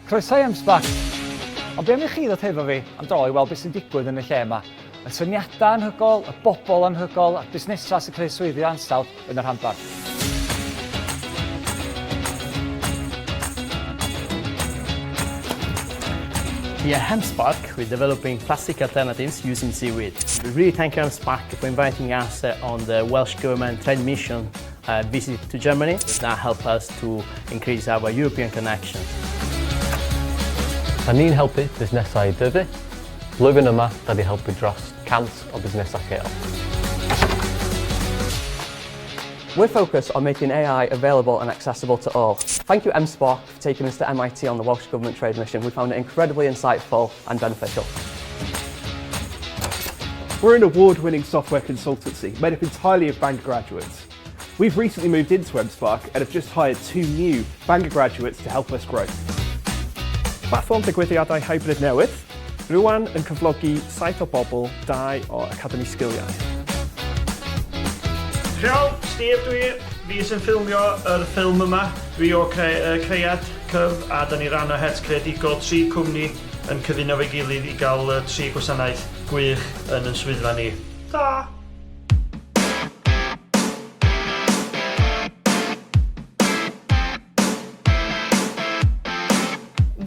Croeso i M-SParc. Ond be am i chi ddod hefo fi am dro i weld beth sy'n digwydd yn y lle yma? Y syniadau anhygoel, y bobl anhygoel, a busnesau sy'n creu swyddi ansawdd yn yr rhanbarth. Here at M-SParc, we're developing plastic alternatives using seaweed. We really thank M-SParc for inviting us on the Welsh Government trade mission visit to Germany. That helps us to increase our European connection. Da ni'n helpu busnesau dyfu. Blwyddyn yma, da ni helpu dros 100 o busnesau lleol. We're focused on making AI available and accessible to all. Thank you M-SParc for taking us to MIT on the Welsh Government trade mission. We found it incredibly insightful and beneficial. We're an award-winning software consultancy made up entirely of Bangor graduates. We've recently moved into M-SParc and have just hired 2 new Bangor graduates to help us grow. Platform digwyddiadau hybrid newydd, rwan yn cyflogi 7 o bobl, 2 o Academi Sgiliau. Iawn, Steve dwi, fi sy'n ffilmio yr ffilm yma. Dwi o Creiad Cyf a da ni ran o het creadigol 3 cwmni yn cyfuno fe'i gilydd i gael 3 gwasanaeth gwych yn swyddfa ni. Da!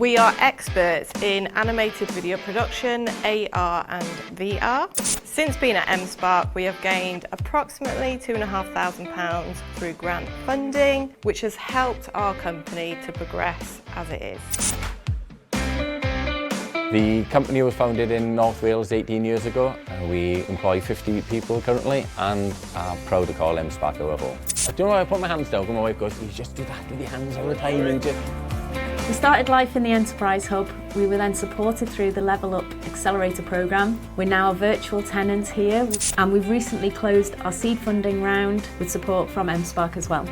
We are experts in animated video production, AR and VR. Since being at M-SParc, we have gained approximately £2,500 through grant funding, which has helped our company to progress as it is. The company was founded in North Wales 18 years ago. We employ 50 people currently and are proud to call M-SParc our home. I don't know why I put my hands down, my wife goes, you just do that with your hands all the time. And just... We started life in the Enterprise Hub. We were then supported through the Level Up Accelerator programme. We're now a virtual tenant here and we've recently closed our seed funding round with support from M-SParc as well.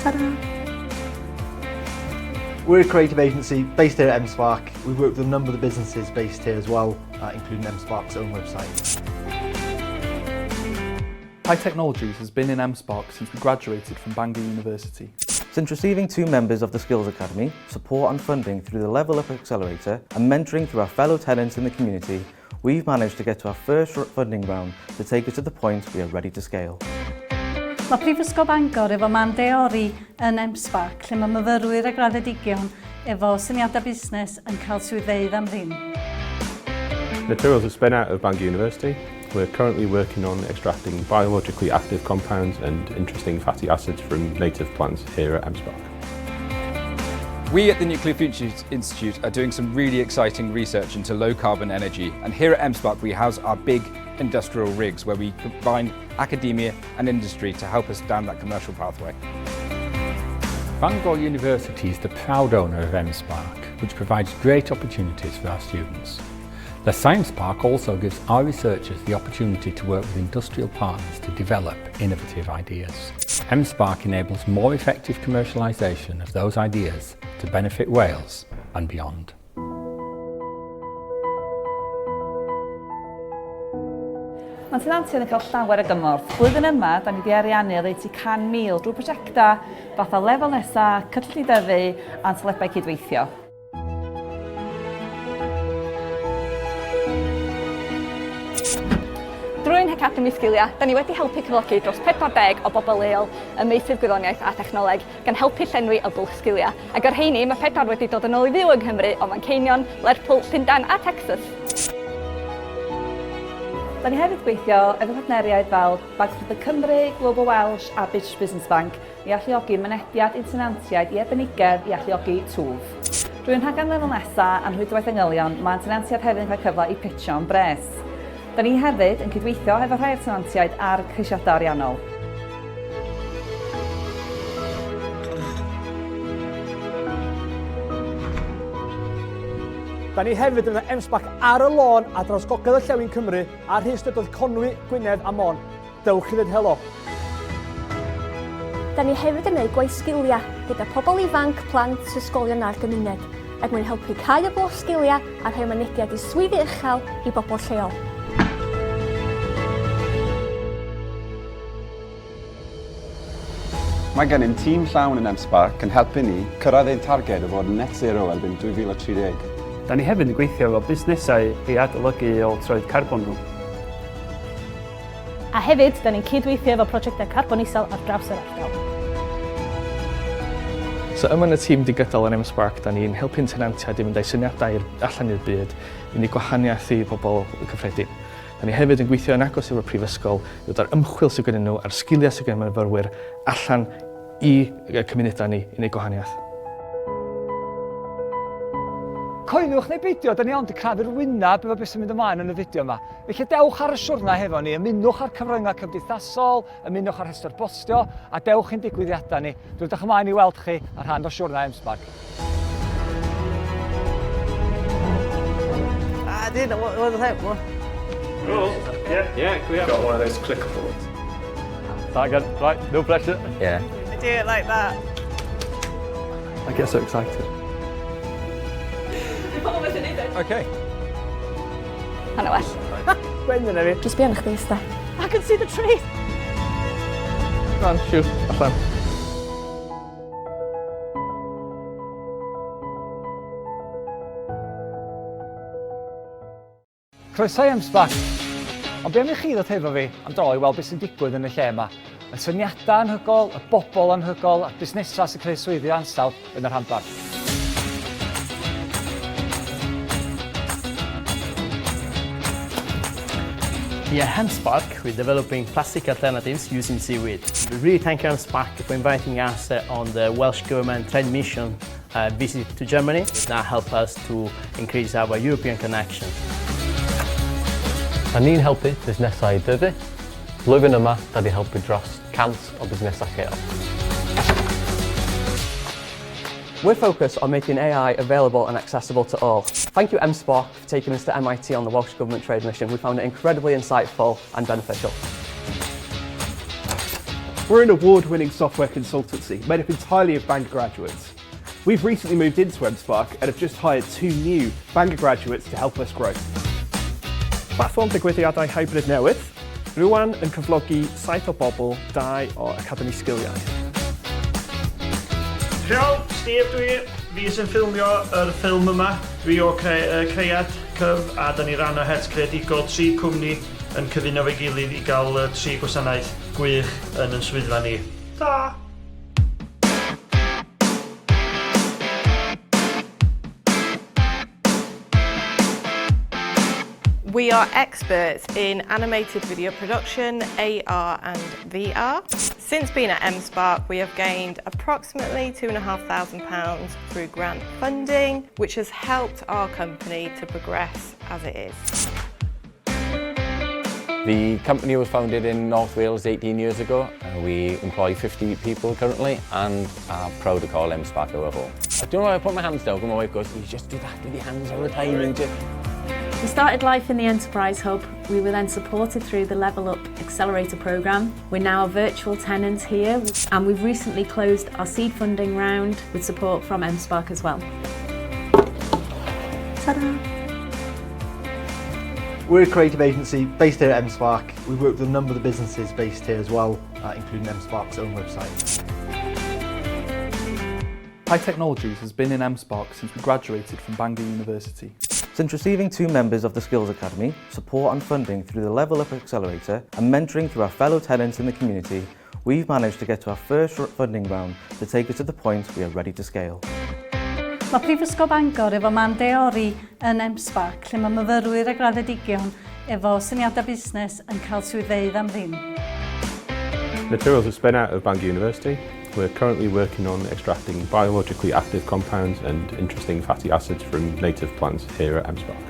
Ta-da! We're a creative agency based here at M-SParc. We work with a number of the businesses based here as well, including M-SParc's own website. Haia Technologies has been in M-SParc since we graduated from Bangor University. Since receiving 2 members of the Skills Academy, support and funding through the Level Up Accelerator and mentoring through our fellow tenants in the community, we've managed to get to our first funding round to take us to the point we are ready to scale. Mae Prifysgol Bangor efo man deori yn M-SParc, lle mae myfyrwyr a graddedigion efo syniadau busnes yn cael swyddfeydd am ddim. Materials are spun out of Bangor University. We're currently working on extracting biologically active compounds and interesting fatty acids from native plants here at M-SParc. We at the Nuclear Futures Institute are doing some really exciting research into low carbon energy, and here at M-SParc we house our big industrial rigs where we combine academia and industry to help us down that commercial pathway. Bangor University is the proud owner of M-SParc, which provides great opportunities for our students. The Science Park also gives our researchers the opportunity to work with industrial partners to develop innovative ideas. M-SParc enables more effective commercialisation of those ideas to benefit Wales and beyond. Mae tenantiaid yn cael llawer o gymorth. Blwyddyn yma, da ni wedi ariannu oddeutu 100,000 drwy prosiectau fatha lefel nesaf, cylliddyfu a'n sylebau cydweithio. Drwy'n Academi Sgiliau, da ni wedi helpu cyflogi dros 40 o bobl leol ym meysydd gwyddoniaeth a technoleg gan helpu llenwi o bwlch sgiliau. Ac ar rheini, mae 4 wedi dod yn ôl i fyw yng Nghymru o Manceinion, Lerpwl, Llundain a Texas. Da ni hefyd gweithio efo partneriaid fel Bank Cymru, Global Welsh a British Business Bank i alluogi mynediad i'n tenantiaid i arbenigedd i alluogi twf. Drwy'n rhagan lefel nesaf a'n rhwydwaith yngylion, mae'n tenantiaid hefyd yn cael cyfle i pitio'n bres. Da ni hefyd yn cydweithio efo rhai o'r tenantiaid ar ceisiadau ariannol. Da ni hefyd yn M-SParc ar y lôn a dros Gogledd y Llewn Cymru a rhystrydoedd Conwy, Gwynedd a Mon. Dewch i ddweud helo. Da ni hefyd yn gwneud gwaith sgiliau gyda pobl ifanc, plant, ysgolion a'r gymuned ac mae'n helpu cau y bwlch sgiliau a rhoi mynediad i swyddi uchel i bobl lleol. Mae gennym tîm llawn yn M-SParc yn helpu ni cyrraedd ein targed o fod yn net zero erbyn 2030. Da ni hefyd yn gweithio efo busnesau i adolygu ôl-troed carbon nhw. A hefyd, da ni'n cydweithio efo prosiectau carbon isel ar draws yr ardal. So yma yn y tîm digydol yn M-SParc, da ni'n helpu'n tenantiaid i fynd â'i syniadau allan i'r byd i ni gwahaniaethu pobl cyffredin. Da ni hefyd yn gweithio yn agos efo'r prifysgol i ddod ar ymchwil sydd gennym nhw a'r sgiliau sydd gennym myfyrwyr allan i cymunedau ni i wneud gwahaniaeth. Coeliwch neu beidio, da ni ond yn crafu'r wyneb efo beth sy'n mynd ymlaen yn y fideo yma. Felly dewch ar y siwrna hefo ni, ymunwch ar cyfryngau cymdeithasol, ymunwch ar rhestr postio, a dewch i'n digwyddiadau ni. Dwi'n edrych ymlaen i weld chi ar rhan o siwrna M-SParc. I didn't know what the heck was. Oh, yeah, we have got one of those clickable ones. That good? Right, no pressure. Yeah. I do it like that. I get so excited. Okay. Hanna well. Brendan, have you? Just be on chdi, sta. I can see the tree. Go on, shoot, allan. Croeso i M-SParc. Ond be am i chi ddod hefo fi am dro i weld beth sy'n digwydd yn y lle yma? Y syniadau anhygoel, y bobl anhygoel, a'r busnesau sy'n creu swyddi ansawdd yn yr rhanbarth. Here at M-SParc, we're developing plastic alternatives using seaweed. We really thank M-SParc for inviting us on the Welsh Government trade mission visit to Germany. It now helps us to increase our European connection. Da ni'n helpu busnesau dyfu. Blwyddyn yma, da di helpu dros 100 o busnesau lleol. We're focused on making AI available and accessible to all. Thank you M-SParc for taking us to MIT on the Welsh Government trade mission. We found it incredibly insightful and beneficial. We're an award-winning software consultancy made up entirely of Bangor graduates. We've recently moved into M-SParc and have just hired 2 new Bangor graduates to help us grow. Platfform digwyddiadau hybrid newydd, rwan yn cyflogi 7 o bobl, 2 o Academi Sgiliau. Iawn, Steve dwi, fi sy'n ffilmio yr ffilm yma. Fi o creiad cyf a da ni ran o het creadigol 3 cwmni yn cyfuno fe'i gilydd i gael 3 gwasanaeth gwych yn swyddfa ni. Ta! We are experts in animated video production, AR and VR. Since being at M-SParc, we have gained approximately £2,500 through grant funding, which has helped our company to progress as it is. The company was founded in North Wales 18 years ago. We employ 50 people currently and are proud to call M-SParc our home. I don't know why I put my hands down, and my wife goes, you just do that with your hands all the time. We started life in the Enterprise Hub. We were then supported through the Level Up Accelerator programme. We're now a virtual tenant here, and we've recently closed our seed funding round with support from M-SParc as well. Ta-da! We're a creative agency based here at M-SParc. We work with a number of the businesses based here as well, including M-SParc's own website. High Technologies has been in M-SParc since we graduated from Bangor University. Since receiving 2 members of the Skills Academy, support and funding through the Level Up Accelerator and mentoring through our fellow tenants in the community, we've managed to get to our first funding round to take us to the point we are ready to scale. Mae Prifysgol Bangor efo mandeori yn M-SParc, lle mae myfyrwyr a graddedigion efo syniadau busnes yn cael swyddfeydd am ddim. Materials are spun out of Bangor University. We're currently working on extracting biologically active compounds and interesting fatty acids from native plants here at M-SParc.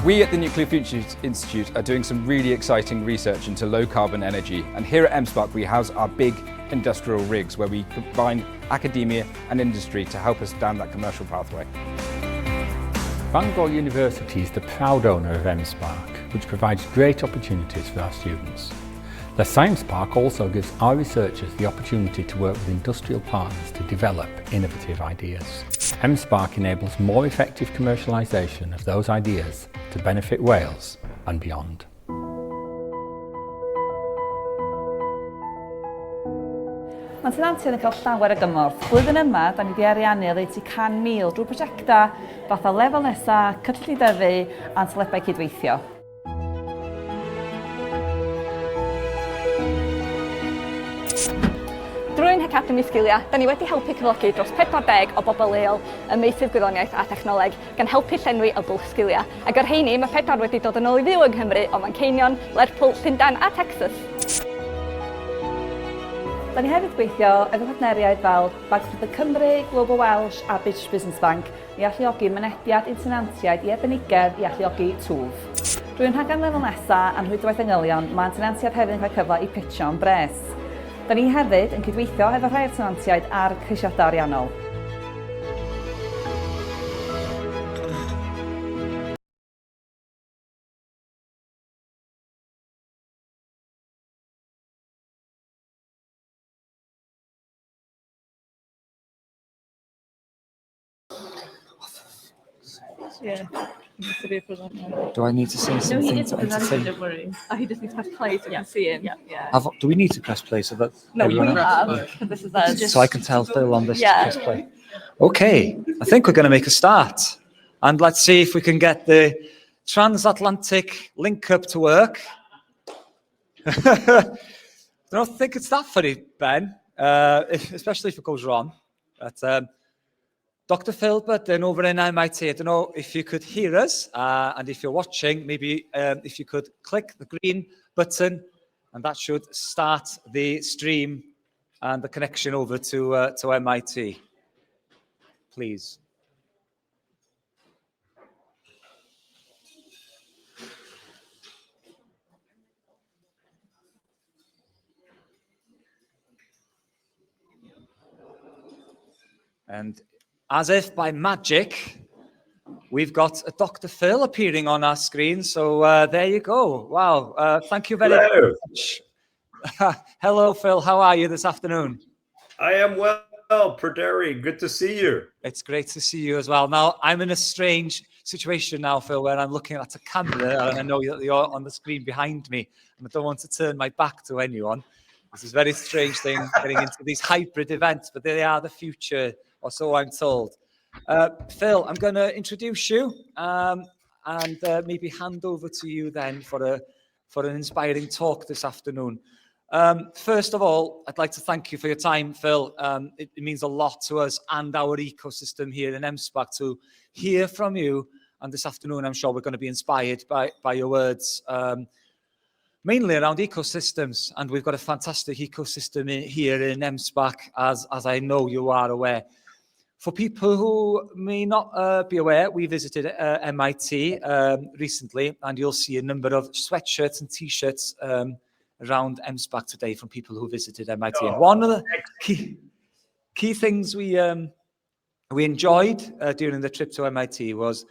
We at the Nuclear Futures Institute are doing some really exciting research into low-carbon energy, and here at M-SParc we house our big industrial rigs where we combine academia and industry to help us down that commercial pathway. Bangor University is the proud owner of M-SParc, which provides great opportunities for our students. The Science Park also gives our researchers the opportunity to work with industrial partners to develop innovative ideas. M-SParc enables more effective commercialisation of those ideas to benefit Wales and beyond. Mae'n tenantiaid yn cael llawer o gymorth. Blwyddyn yma, da ni wedi ariannu oddeutu 100,000 drwy prosiectau fatha lefel nesaf, cylliddyfu a'n sylebau cydweithio. Drwy'n Academi Sgiliau, da ni wedi helpu cyflogi dros 40 o bobl leol ym meysydd gwyddoniaeth a technoleg gan helpu llenwi y bwlch sgiliau. Ac ar rheini, mae 4 wedi dod yn ôl i fyw yng Nghymru o Manceinion, Lerpwl, Llundain a Texas. Da ni hefyd gweithio efo partneriaid fel Bank of Cymru, Global Welsh a British Business Bank i alluogi mynediad i'n tenantiaid i arbenigedd i alluogi twf. Drwy'n rhaglen lefel nesaf a'n rhwydwaith yngylion, mae'n tenantiaid hefyd yn cael cyfle i pitio'n bres. Da ni hefyd yn cydweithio efo rhai o'r tenantiaid ar ceisiadau ariannol. Yeah. Do I need to say something? No, he is to presenting, entertain? don't worry. Oh, he just needs to press play so we can see him. Yeah. Do we need to press play so that No, we everyone else- have, because this is us. So I can tell Phil on this to Yeah. press play. Okay, I think we're going to make a start. And let's see if we can get the transatlantic link up to work. I don't think it's that funny, Ben, especially if it goes wrong. But, Dr. Phil Budden over in MIT, I don't know if you could hear us, and if you're watching, maybe if you could click the green button, and that should start the stream and the connection over to MIT. Please. And as if by magic, we've got a Dr. Phil appearing on our screen. So there you go. Wow. Thank you very much. Hello, Phil. How are you this afternoon? I am well, Praderi. Good to see you. It's great to see you as well. Now, I'm in a strange situation now, Phil, where I'm looking at a camera and I know that you're on the screen behind me, and I don't want to turn my back to anyone. This is a very strange thing, getting into these hybrid events, but they are the future, or so I'm told. Phil, I'm going to introduce you and maybe hand over to you then for an inspiring talk this afternoon. First of all, I'd like to thank you for your time, Phil. It means a lot to us and our ecosystem here in M-SParc to hear from you. And this afternoon, I'm sure we're going to be inspired by your words, mainly around ecosystems. And we've got a fantastic ecosystem here in M-SParc, as I know you are aware. For people who may not be aware, we visited MIT recently, and you'll see a number of sweatshirts and T-shirts around M-SParc today from people who visited MIT. And one of the key things we enjoyed during the trip to MIT was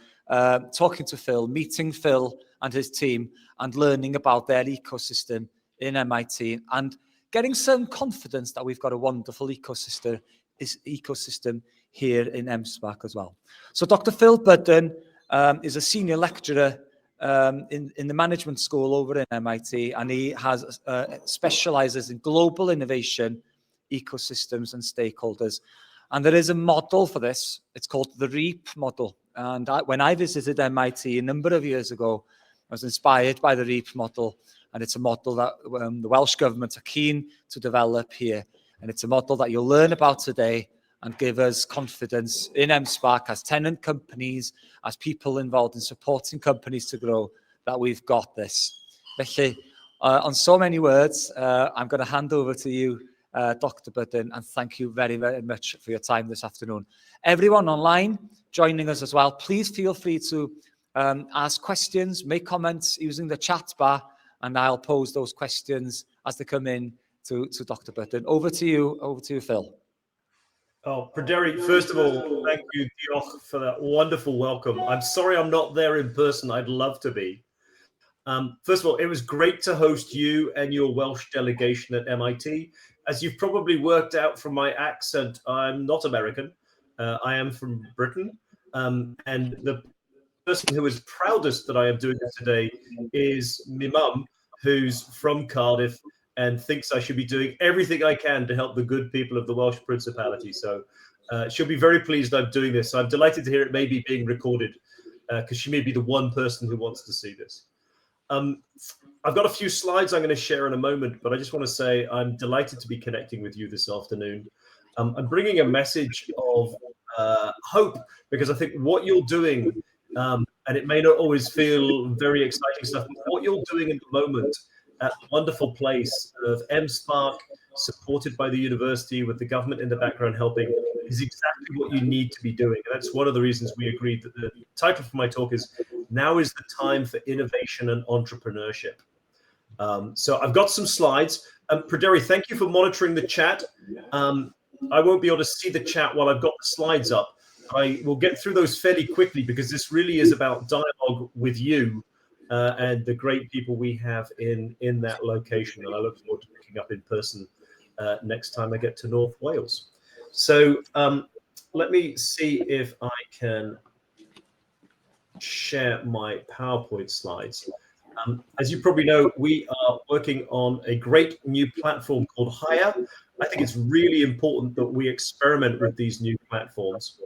talking to Phil, meeting Phil and his team, and learning about their ecosystem in MIT, and getting some confidence that we've got a wonderful ecosystem here in M-SParc as well. So Dr. Phil Budden is a senior lecturer in the management school over in MIT, and he has specializes in global innovation, ecosystems and stakeholders. And there is a model for this. It's called the REAP model. And when I visited MIT a number of years ago, I was inspired by the REAP model. And it's a model that the Welsh government are keen to develop here. And it's a model that you'll learn about today and give us confidence in M-SParc as tenant companies, as people involved in supporting companies to grow, that we've got this. Felly, on so many words, I'm going to hand over to you, Dr. Budden, and thank you very, very much for your time this afternoon. Everyone online joining us as well, please feel free to ask questions, make comments using the chat bar, and I'll pose those questions as they come in to Dr. Budden. Over to you, Phil. Oh, Praderi, first of all, thank you, Diolch, for that wonderful welcome. I'm sorry I'm not there in person. I'd love to be. First of all, it was great to host you and your Welsh delegation at MIT. As you've probably worked out from my accent, I'm not American. I am from Britain. And the person who is proudest that I am doing this today is my mum, who's from Cardiff and thinks I should be doing everything I can to help the good people of the Welsh Principality. So she'll be very pleased I'm doing this. So I'm delighted to hear it may be being recorded, because she may be the one person who wants to see this. I've got a few slides I'm going to share in a moment, but I just want to say I'm delighted to be connecting with you this afternoon. I'm bringing a message of hope, because I think what you're doing, and it may not always feel very exciting stuff, but what you're doing in the moment at the wonderful place of M-SParc, supported by the university with the government in the background helping, is exactly what you need to be doing. And that's one of the reasons we agreed that the title for my talk is Now is the Time for Innovation and Entrepreneurship. So I've got some slides. Praderi, thank you for monitoring the chat. I won't be able to see the chat while I've got the slides up. I will get through those fairly quickly, because this really is about dialogue with you and the great people we have in that location. And I look forward to picking up in person next time I get to North Wales. So let me see if I can share my PowerPoint slides. As you probably know, we are working on a great new platform called Haia. I think it's really important that we experiment with these new platforms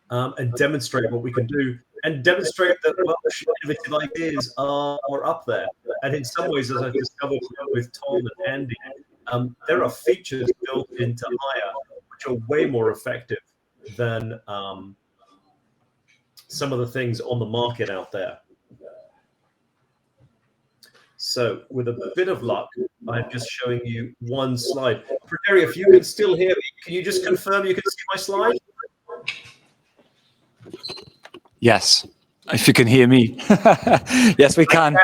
and demonstrate what we can do, and demonstrate that Welsh innovative ideas are up there. And in some ways, as I've discovered with Tom and Andy, there are features built into Haia which are way more effective than some of the things on the market out there. So with a bit of luck, I'm just showing you one slide. Praderi, if you can still hear me, can you just confirm you can see my slide? Yes, if you can hear me. Yes, we can.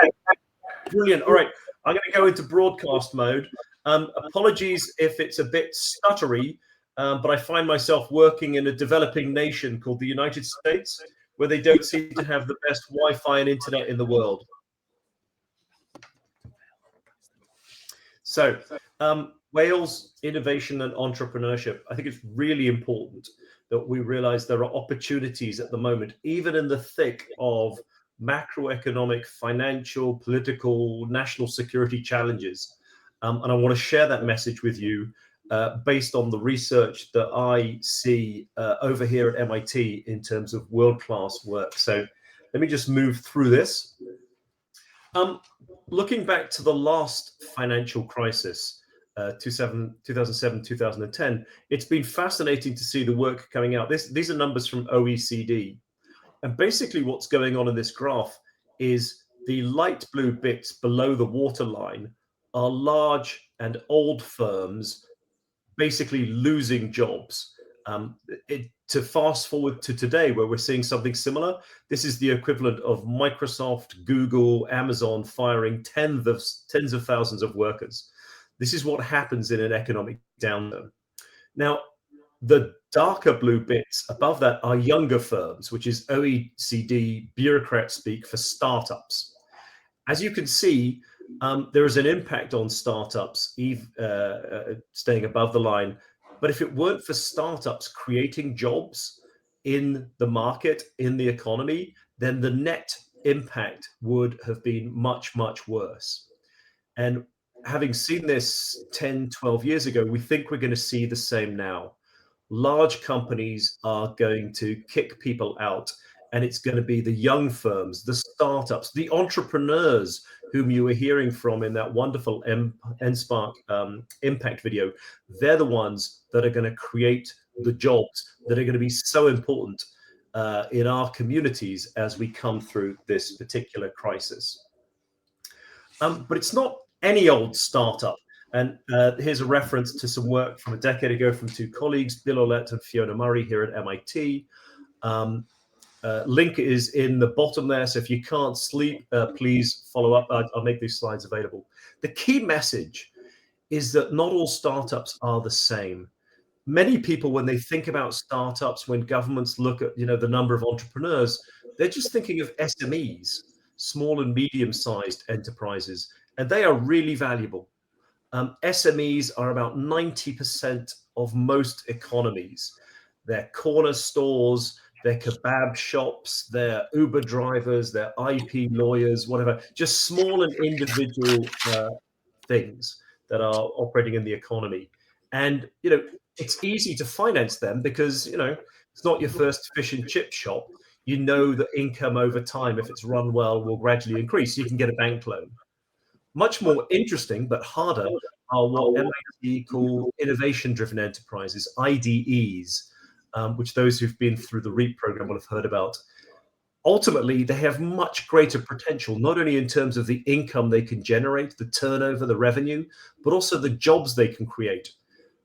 Brilliant. All right, I'm going to go into broadcast mode. Apologies if it's a bit stuttery, but I find myself working in a developing nation called the United States, where they don't seem to have the best Wi-Fi and internet in the world. So, Wales, innovation and entrepreneurship. I think it's really important that we realize there are opportunities at the moment, even in the thick of macroeconomic, financial, political, national security challenges. And I want to share that message with you based on the research that I see over here at MIT in terms of world-class work. So let me just move through this. Looking back to the last financial crisis, 2007, 2010, it's been fascinating to see the work coming out. These are numbers from OECD. And basically what's going on in this graph is the light blue bits below the waterline are large and old firms basically losing jobs. To fast forward to today, where we're seeing something similar, this is the equivalent of Microsoft, Google, Amazon firing tens of thousands of workers. This is what happens in an economic downturn. Now, the darker blue bits above that are younger firms, which is OECD bureaucrat speak for startups. As you can see, there is an impact on startups staying above the line. But if it weren't for startups creating jobs in the market, in the economy, then the net impact would have been much, much worse. And having seen this 10, 12 years ago, we think we're going to see the same now. Large companies are going to kick people out, and it's going to be the young firms, the startups, the entrepreneurs whom you were hearing from in that wonderful M-SParc impact video. They're the ones that are going to create the jobs that are going to be so important in our communities as we come through this particular crisis. But it's not any old startup. And here's a reference to some work from a decade ago from two colleagues, Bill Olet and Fiona Murray here at MIT. Link is in the bottom there, so if you can't sleep, please follow up. I'll make these slides available. The key message is that not all startups are the same. Many people, when they think about startups, when governments look at the number of entrepreneurs, they're just thinking of SMEs, small and medium-sized enterprises, and they are really valuable. SMEs are about 90% of most economies. They're corner stores, they're kebab shops, they're Uber drivers, they're IP lawyers, whatever, just small and individual things. that are operating in the economy. And, you know, it's easy to finance them because, you know, it's not your first fish and chip shop. You know that income over time, if it's run well, will gradually increase. You can get a bank loan. Much more interesting, but harder, are what MIT call innovation-driven enterprises, IDEs, which those who've been through the REAP program will have heard about. Ultimately, they have much greater potential, not only in terms of the income they can generate, the turnover, the revenue, but also the jobs they can create.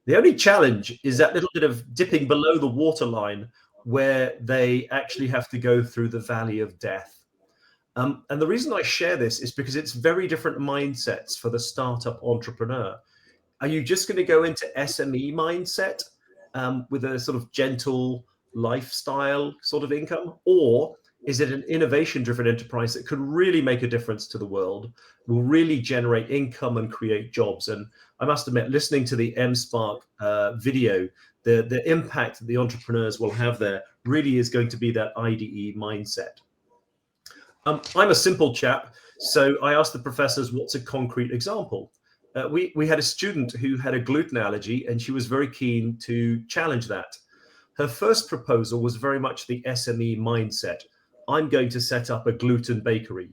The only challenge is that little bit of dipping below the waterline where they actually have to go through the valley of death. And the reason I share this is because it's very different mindsets for the startup entrepreneur. Are you just going to go into SME mindset with a sort of gentle lifestyle sort of income? Or is it an innovation-driven enterprise that could really make a difference to the world, will really generate income and create jobs? And I must admit, listening to the M-SParc video, the impact that the entrepreneurs will have there really is going to be that IDE mindset. I'm a simple chap, so I asked the professors, what's a concrete example? We had a student who had a gluten allergy, and she was very keen to challenge that. Her first proposal was very much the SME mindset. I'm going to set up a gluten bakery.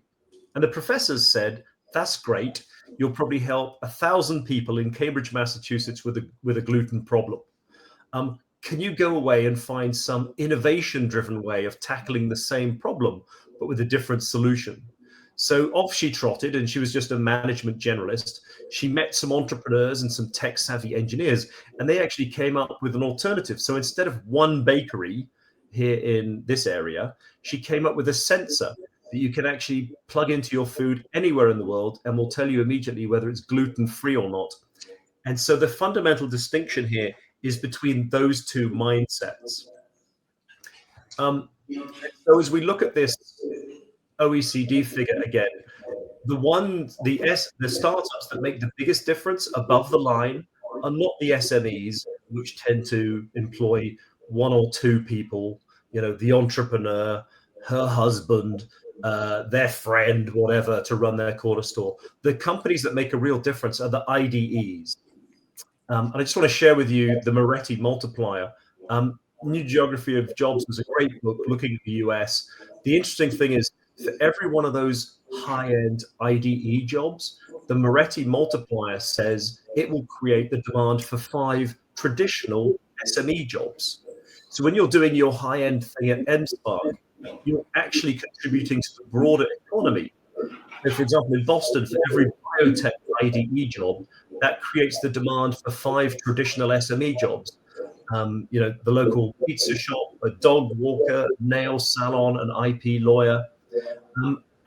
And the professors said, that's great. You'll probably help 1,000 people in Cambridge, Massachusetts with a gluten problem. Can you go away and find some innovation-driven way of tackling the same problem, but with a different solution? So off she trotted, and she was just a management generalist. She met some entrepreneurs and some tech-savvy engineers, and they actually came up with an alternative. So instead of one bakery here in this area, she came up with a sensor that you can actually plug into your food anywhere in the world and will tell you immediately whether it's gluten-free or not. And so the fundamental distinction here is between those two mindsets. So as we look at this OECD figure again, the startups that make the biggest difference above the line are not the SMEs, which tend to employ one or two people, you know, the entrepreneur, her husband, their friend, whatever, to run their corner store. The companies that make a real difference are the IDEs. And I just want to share with you the Moretti multiplier. New Geography of Jobs was a great book looking at the US. The interesting thing is, for every one of those high-end IDE jobs, the Moretti multiplier says it will create the demand for 5 traditional SME jobs. So when you're doing your high-end thing at M-SParc, you're actually contributing to the broader economy. So for example, in Boston, for every biotech IDE job, that creates the demand for 5 traditional SME jobs. You know, the local pizza shop, a dog walker, nail salon, an IP lawyer.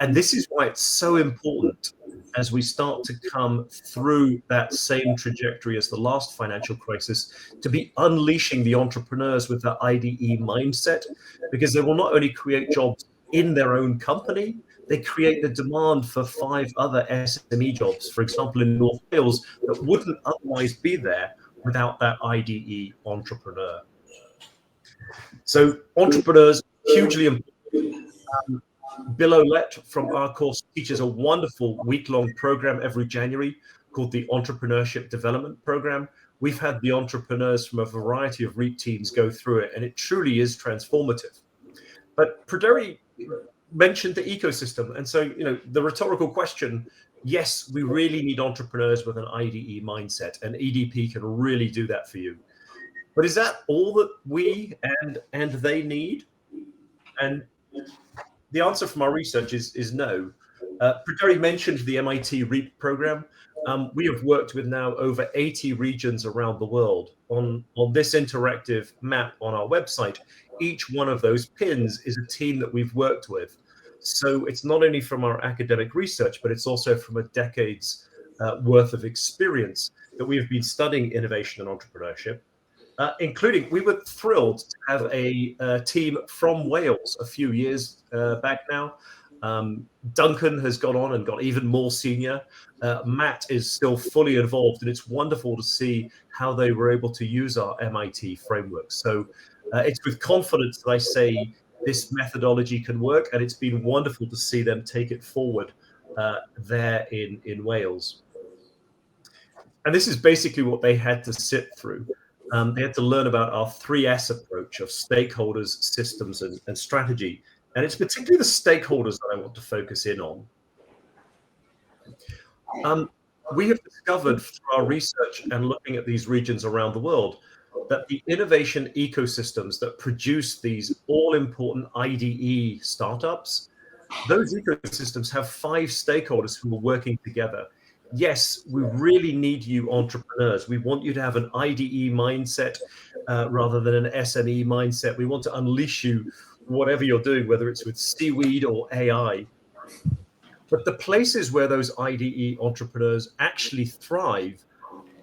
And this is why it's so important as we start to come through that same trajectory as the last financial crisis, to be unleashing the entrepreneurs with that IDE mindset, because they will not only create jobs in their own company, they create the demand for 5 other SME jobs, for example, in North Wales, that wouldn't otherwise be there without that IDE entrepreneur. So entrepreneurs, hugely important. Bill Olette from our course teaches a wonderful week-long program every January called the Entrepreneurship Development Program. We've had the entrepreneurs from a variety of REAP teams go through it, and it truly is transformative. But Praderi mentioned the ecosystem. And so, you know, the rhetorical question, yes, we really need entrepreneurs with an IDE mindset, and EDP can really do that for you. But is that all that we and they need? And the answer from our research is no. Praderi mentioned the MIT REAP program. We have worked with now over 80 regions around the world. On this interactive map on our website, each one of those pins is a team that we've worked with. So it's not only from our academic research, but it's also from a decade's worth of experience that we have been studying innovation and entrepreneurship. Including, we were thrilled to have a team from Wales a few years back now. Duncan has gone on and got even more senior. Matt is still fully involved, and it's wonderful to see how they were able to use our MIT framework. So it's with confidence that I say this methodology can work, and it's been wonderful to see them take it forward there in Wales. And this is basically what they had to sit through. They had to learn about our 3S approach of stakeholders, systems, and strategy. And it's particularly the stakeholders that I want to focus in on. We have discovered through our research and looking at these regions around the world that the innovation ecosystems that produce these all-important IDE startups, those ecosystems have 5 stakeholders who are working together. Yes, we really need you entrepreneurs. We want you to have an IDE mindset rather than an SME mindset. We want to unleash you, whatever you're doing, whether it's with seaweed or AI. But the places where those IDE entrepreneurs actually thrive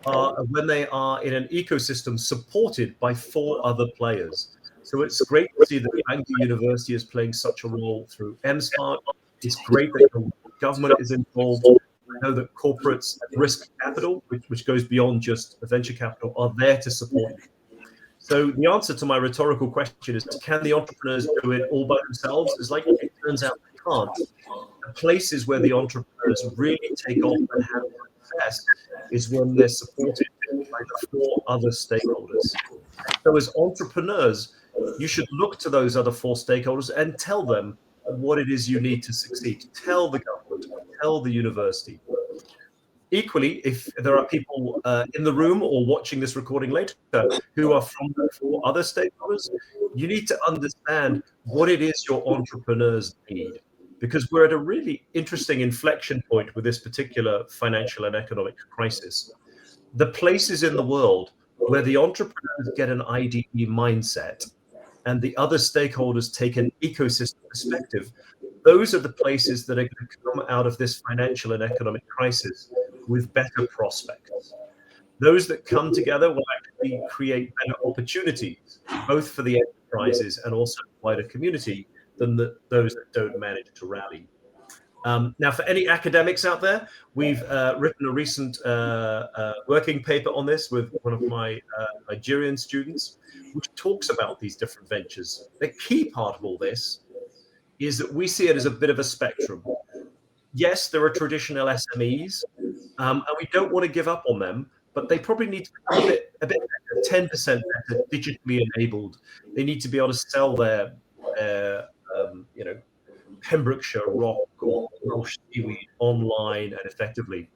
are when they are in an ecosystem supported by 4 other players. So it's great to see that Bangor University is playing such a role through M-SParc. It's great that the government is involved. I know that corporates and risk capital, which goes beyond just venture capital, are there to support you. So the answer to my rhetorical question is, can the entrepreneurs do it all by themselves? It's like, it turns out they can't. The places where the entrepreneurs really take off and have success is when they're supported by the 4 other stakeholders. So as entrepreneurs, you should look to those other 4 stakeholders and tell them what it is you need to succeed. Tell the government, tell the university. Equally, if there are people in the room or watching this recording later who are from the 4 other stakeholders, you need to understand what it is your entrepreneurs need, because we're at a really interesting inflection point with this particular financial and economic crisis. The places in the world where the entrepreneurs get an IDE mindset and the other stakeholders take an ecosystem perspective, those are the places that are going to come out of this financial and economic crisis with better prospects. Those that come together will actually create better opportunities, both for the enterprises and also the wider community, than those that don't manage to rally. Now, for any academics out there, we've written a recent working paper on this with one of my Nigerian students, which talks about these different ventures. The key part of all this is that we see it as a bit of a spectrum. Yes, there are traditional SMEs, and we don't want to give up on them, but they probably need to be a bit better, 10% better, digitally enabled. They need to be able to sell their Pembrokeshire rock or Welsh seaweed online and effectively.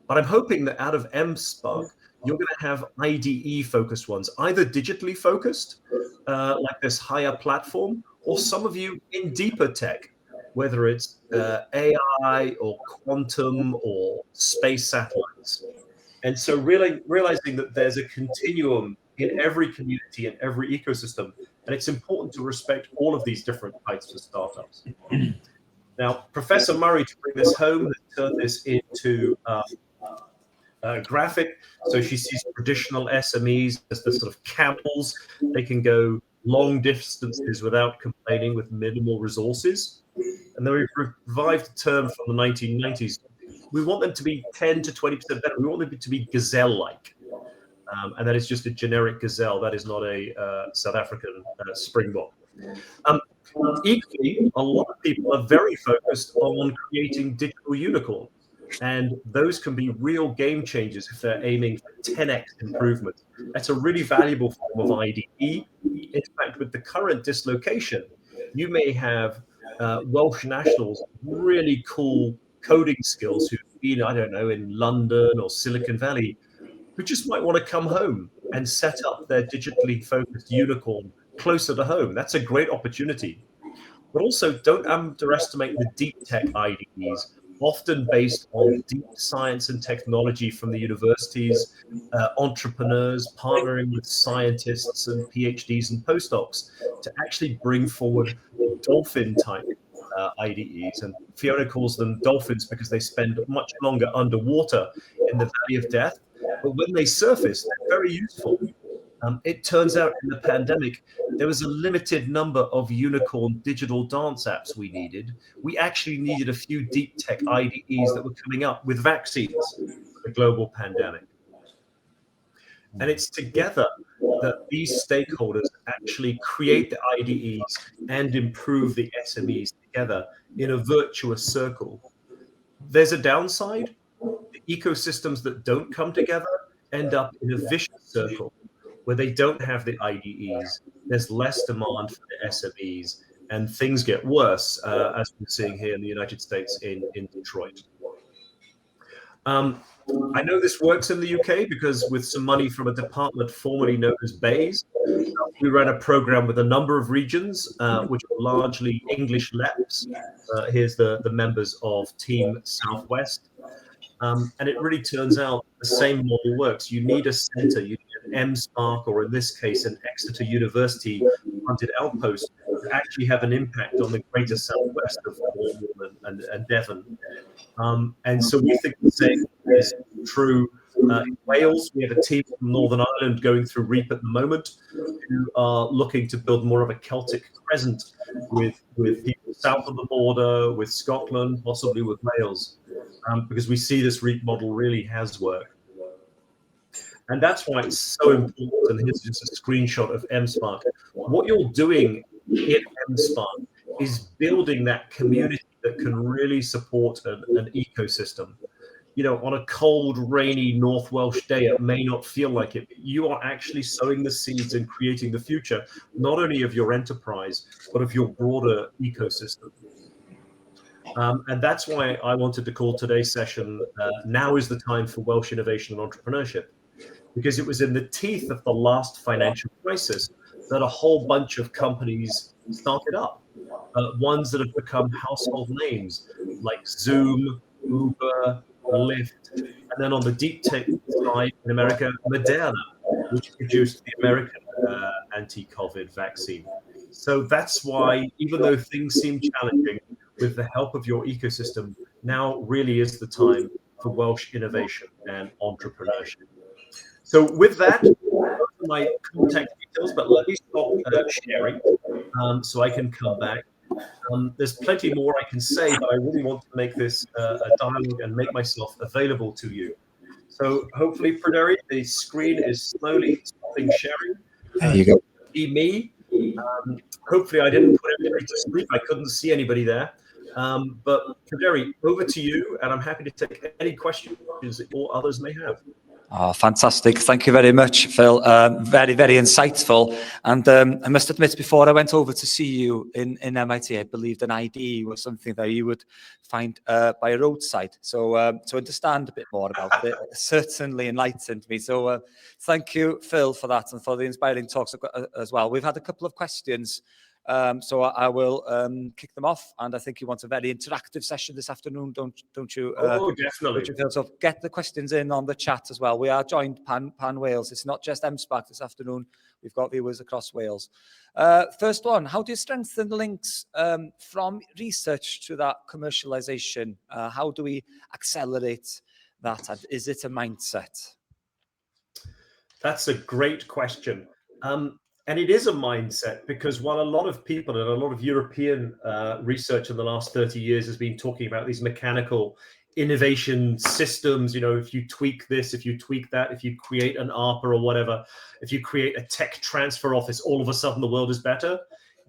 But I'm hoping that out of M-SParc, you're going to have IDE focused ones, either digitally focused, like this Haia platform, or some of you in deeper tech, whether it's AI or quantum or space satellites. And so really realizing that there's a continuum in every community and every ecosystem, and it's important to respect all of these different types of startups. Now, Professor Murray, to bring this home, has turned this into graphic. So she sees traditional SMEs as the sort of camels. They can go long distances without complaining with minimal resources. And then we've revived a term from the 1990s. We want them to be 10 to 20% better. We want them to be gazelle-like. And that is just a generic gazelle. That is not a South African springbok. Equally, a lot of people are very focused on creating digital unicorns. And those can be real game changers if they're aiming for 10x improvement. That's a really valuable form of IDE. In fact, with the current dislocation, you may have Welsh nationals, really cool coding skills who've been, I don't know, in London or Silicon Valley, who just might want to come home and set up their digitally focused unicorn closer to home. That's a great opportunity. But also, don't underestimate the deep tech IDEs, often based on deep science and technology from the universities, entrepreneurs partnering with scientists and PhDs and postdocs to actually bring forward dolphin type IDEs. And Fiona calls them dolphins because they spend much longer underwater in the Valley of Death. But when they surface, they're very useful. It turns out in the pandemic, there was a limited number of unicorn digital dance apps we needed. We actually needed a few deep tech IDEs that were coming up with vaccines for the global pandemic. And it's together that these stakeholders actually create the IDEs and improve the SMEs together in a virtuous circle. There's a downside. The Ecosystems that don't come together end up in a vicious circle where they don't have the IDEs, there's less demand for the SMEs, and things get worse, as we're seeing here in the United States in Detroit. I know this works in the UK because with some money from a department formerly known as BAYS, we ran a program with a number of regions, which were largely English LEPs. Here's the members of Team Southwest. And it really turns out the same model works. You need a center, you need an M-SParc, or in this case, an Exeter University funded outpost to actually have an impact on the greater Southwest of Cornwall and Devon. And so we think the same is true in Wales. We have a team from Northern Ireland going through REAP at the moment who are looking to build more of a Celtic crescent with people south of the border, with Scotland, possibly with Wales, because we see this REAP model really has worked. And that's why it's so important. And here's just a screenshot of M-SParc. What you're doing in M-SParc is building that community that can really support an ecosystem. You know, on a cold, rainy North Welsh day, it may not feel like it, but you are actually sowing the seeds and creating the future, not only of your enterprise, but of your broader ecosystem. And that's why I wanted to call today's session, Now is the Time for Welsh Innovation and Entrepreneurship, because it was in the teeth of the last financial crisis that a whole bunch of companies started up, ones that have become household names like Zoom, Uber, Lyft, and then on the deep tech side in America, Moderna, which produced the American anti-COVID vaccine. So that's why, even though things seem challenging, with the help of your ecosystem, now really is the time for Welsh innovation and entrepreneurship. So with that, those are my contact details, but let me stop sharing so I can come back. There's plenty more I can say, but I really want to make this a dialogue and make myself available to you. So hopefully, Pryderi, the screen is slowly stopping sharing. There you go. See me. Hopefully, I didn't put everybody to sleep. I couldn't see anybody there. But Pryderi, over to you, and I'm happy to take any questions that all others may have. Oh, fantastic. Thank you very much, Phil. Very, very insightful. And I must admit, before I went over to see you in MIT, I believed an ID was something that you would find by a roadside. So to understand a bit more about it certainly enlightened me. So thank you, Phil, for that and for the inspiring talks as well. We've had a couple of questions. So I will kick them off, and I think you want a very interactive session this afternoon, don't you? Oh, definitely. So get the questions in on the chat as well. We are joined pan Wales. It's not just M-SParc this afternoon. We've got viewers across Wales. First one: how do you strengthen the links from research to that commercialization? How do we accelerate that? And is it a mindset? That's a great question. And it is a mindset, because while a lot of people and a lot of European research in the last 30 years has been talking about these mechanical innovation systems, you know, if you tweak this, if you tweak that, if you create an ARPA or whatever, if you create a tech transfer office, all of a sudden the world is better.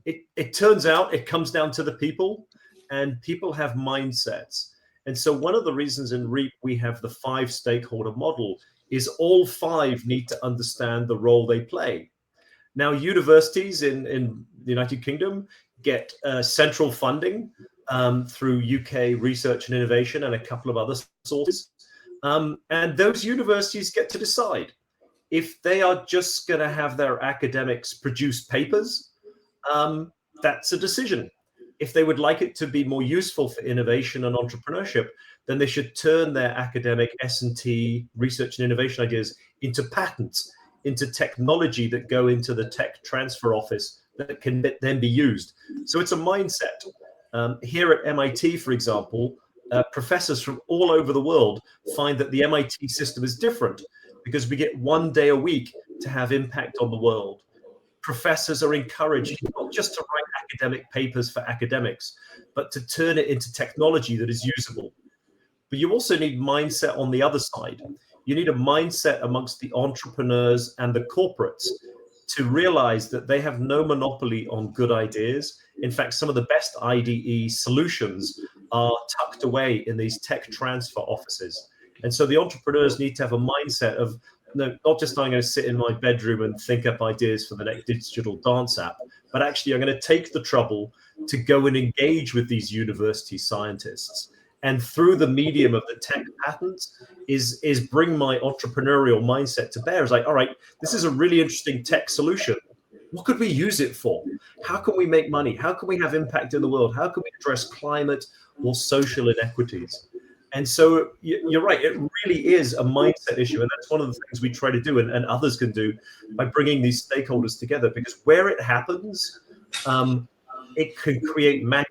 It turns out it comes down to the people, and people have mindsets. And so one of the reasons in REAP we have the 5 stakeholder model is all 5 need to understand the role they play. Now, universities in the United Kingdom get central funding through UK research and innovation and a couple of other sources. And those universities get to decide if they are just going to have their academics produce papers. That's a decision. If they would like it to be more useful for innovation and entrepreneurship, then they should turn their academic S&T, research and innovation ideas, into patents, into technology that go into the tech transfer office that can then be used. So it's a mindset. Here at MIT, for example, professors from all over the world find that the MIT system is different because we get 1 day a week to have impact on the world. Professors are encouraged not just to write academic papers for academics, but to turn it into technology that is usable. But you also need mindset on the other side. You need a mindset amongst the entrepreneurs and the corporates to realize that they have no monopoly on good ideas. In fact, some of the best IDE solutions are tucked away in these tech transfer offices. And so the entrepreneurs need to have a mindset of, no, not just I'm going to sit in my bedroom and think up ideas for the next digital dance app, but actually I'm going to take the trouble to go and engage with these university scientists. And through the medium of the tech patents is bring my entrepreneurial mindset to bear. It's like, all right, this is a really interesting tech solution. What could we use it for? How can we make money? How can we have impact in the world? How can we address climate or social inequities? And so you're right, it really is a mindset issue. And that's one of the things we try to do, and others can do, by bringing these stakeholders together, because where it happens, it can create magic.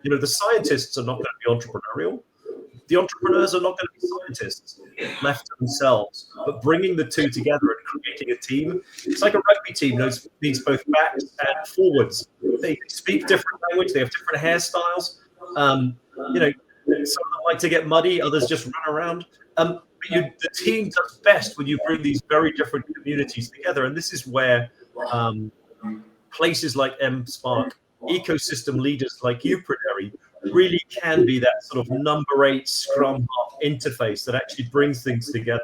You know, the scientists are not going to be entrepreneurial. The entrepreneurs are not going to be scientists left to themselves. But bringing the two together and creating a team, it's like a rugby team needs both backs and forwards. They speak different language, they have different hairstyles. You know, some of them like to get muddy, others just run around. But the team does best when you bring these very different communities together. And this is where places like M-SParc, ecosystem leaders like you, Praderi, really can be that sort of number 8 Scrum interface that actually brings things together.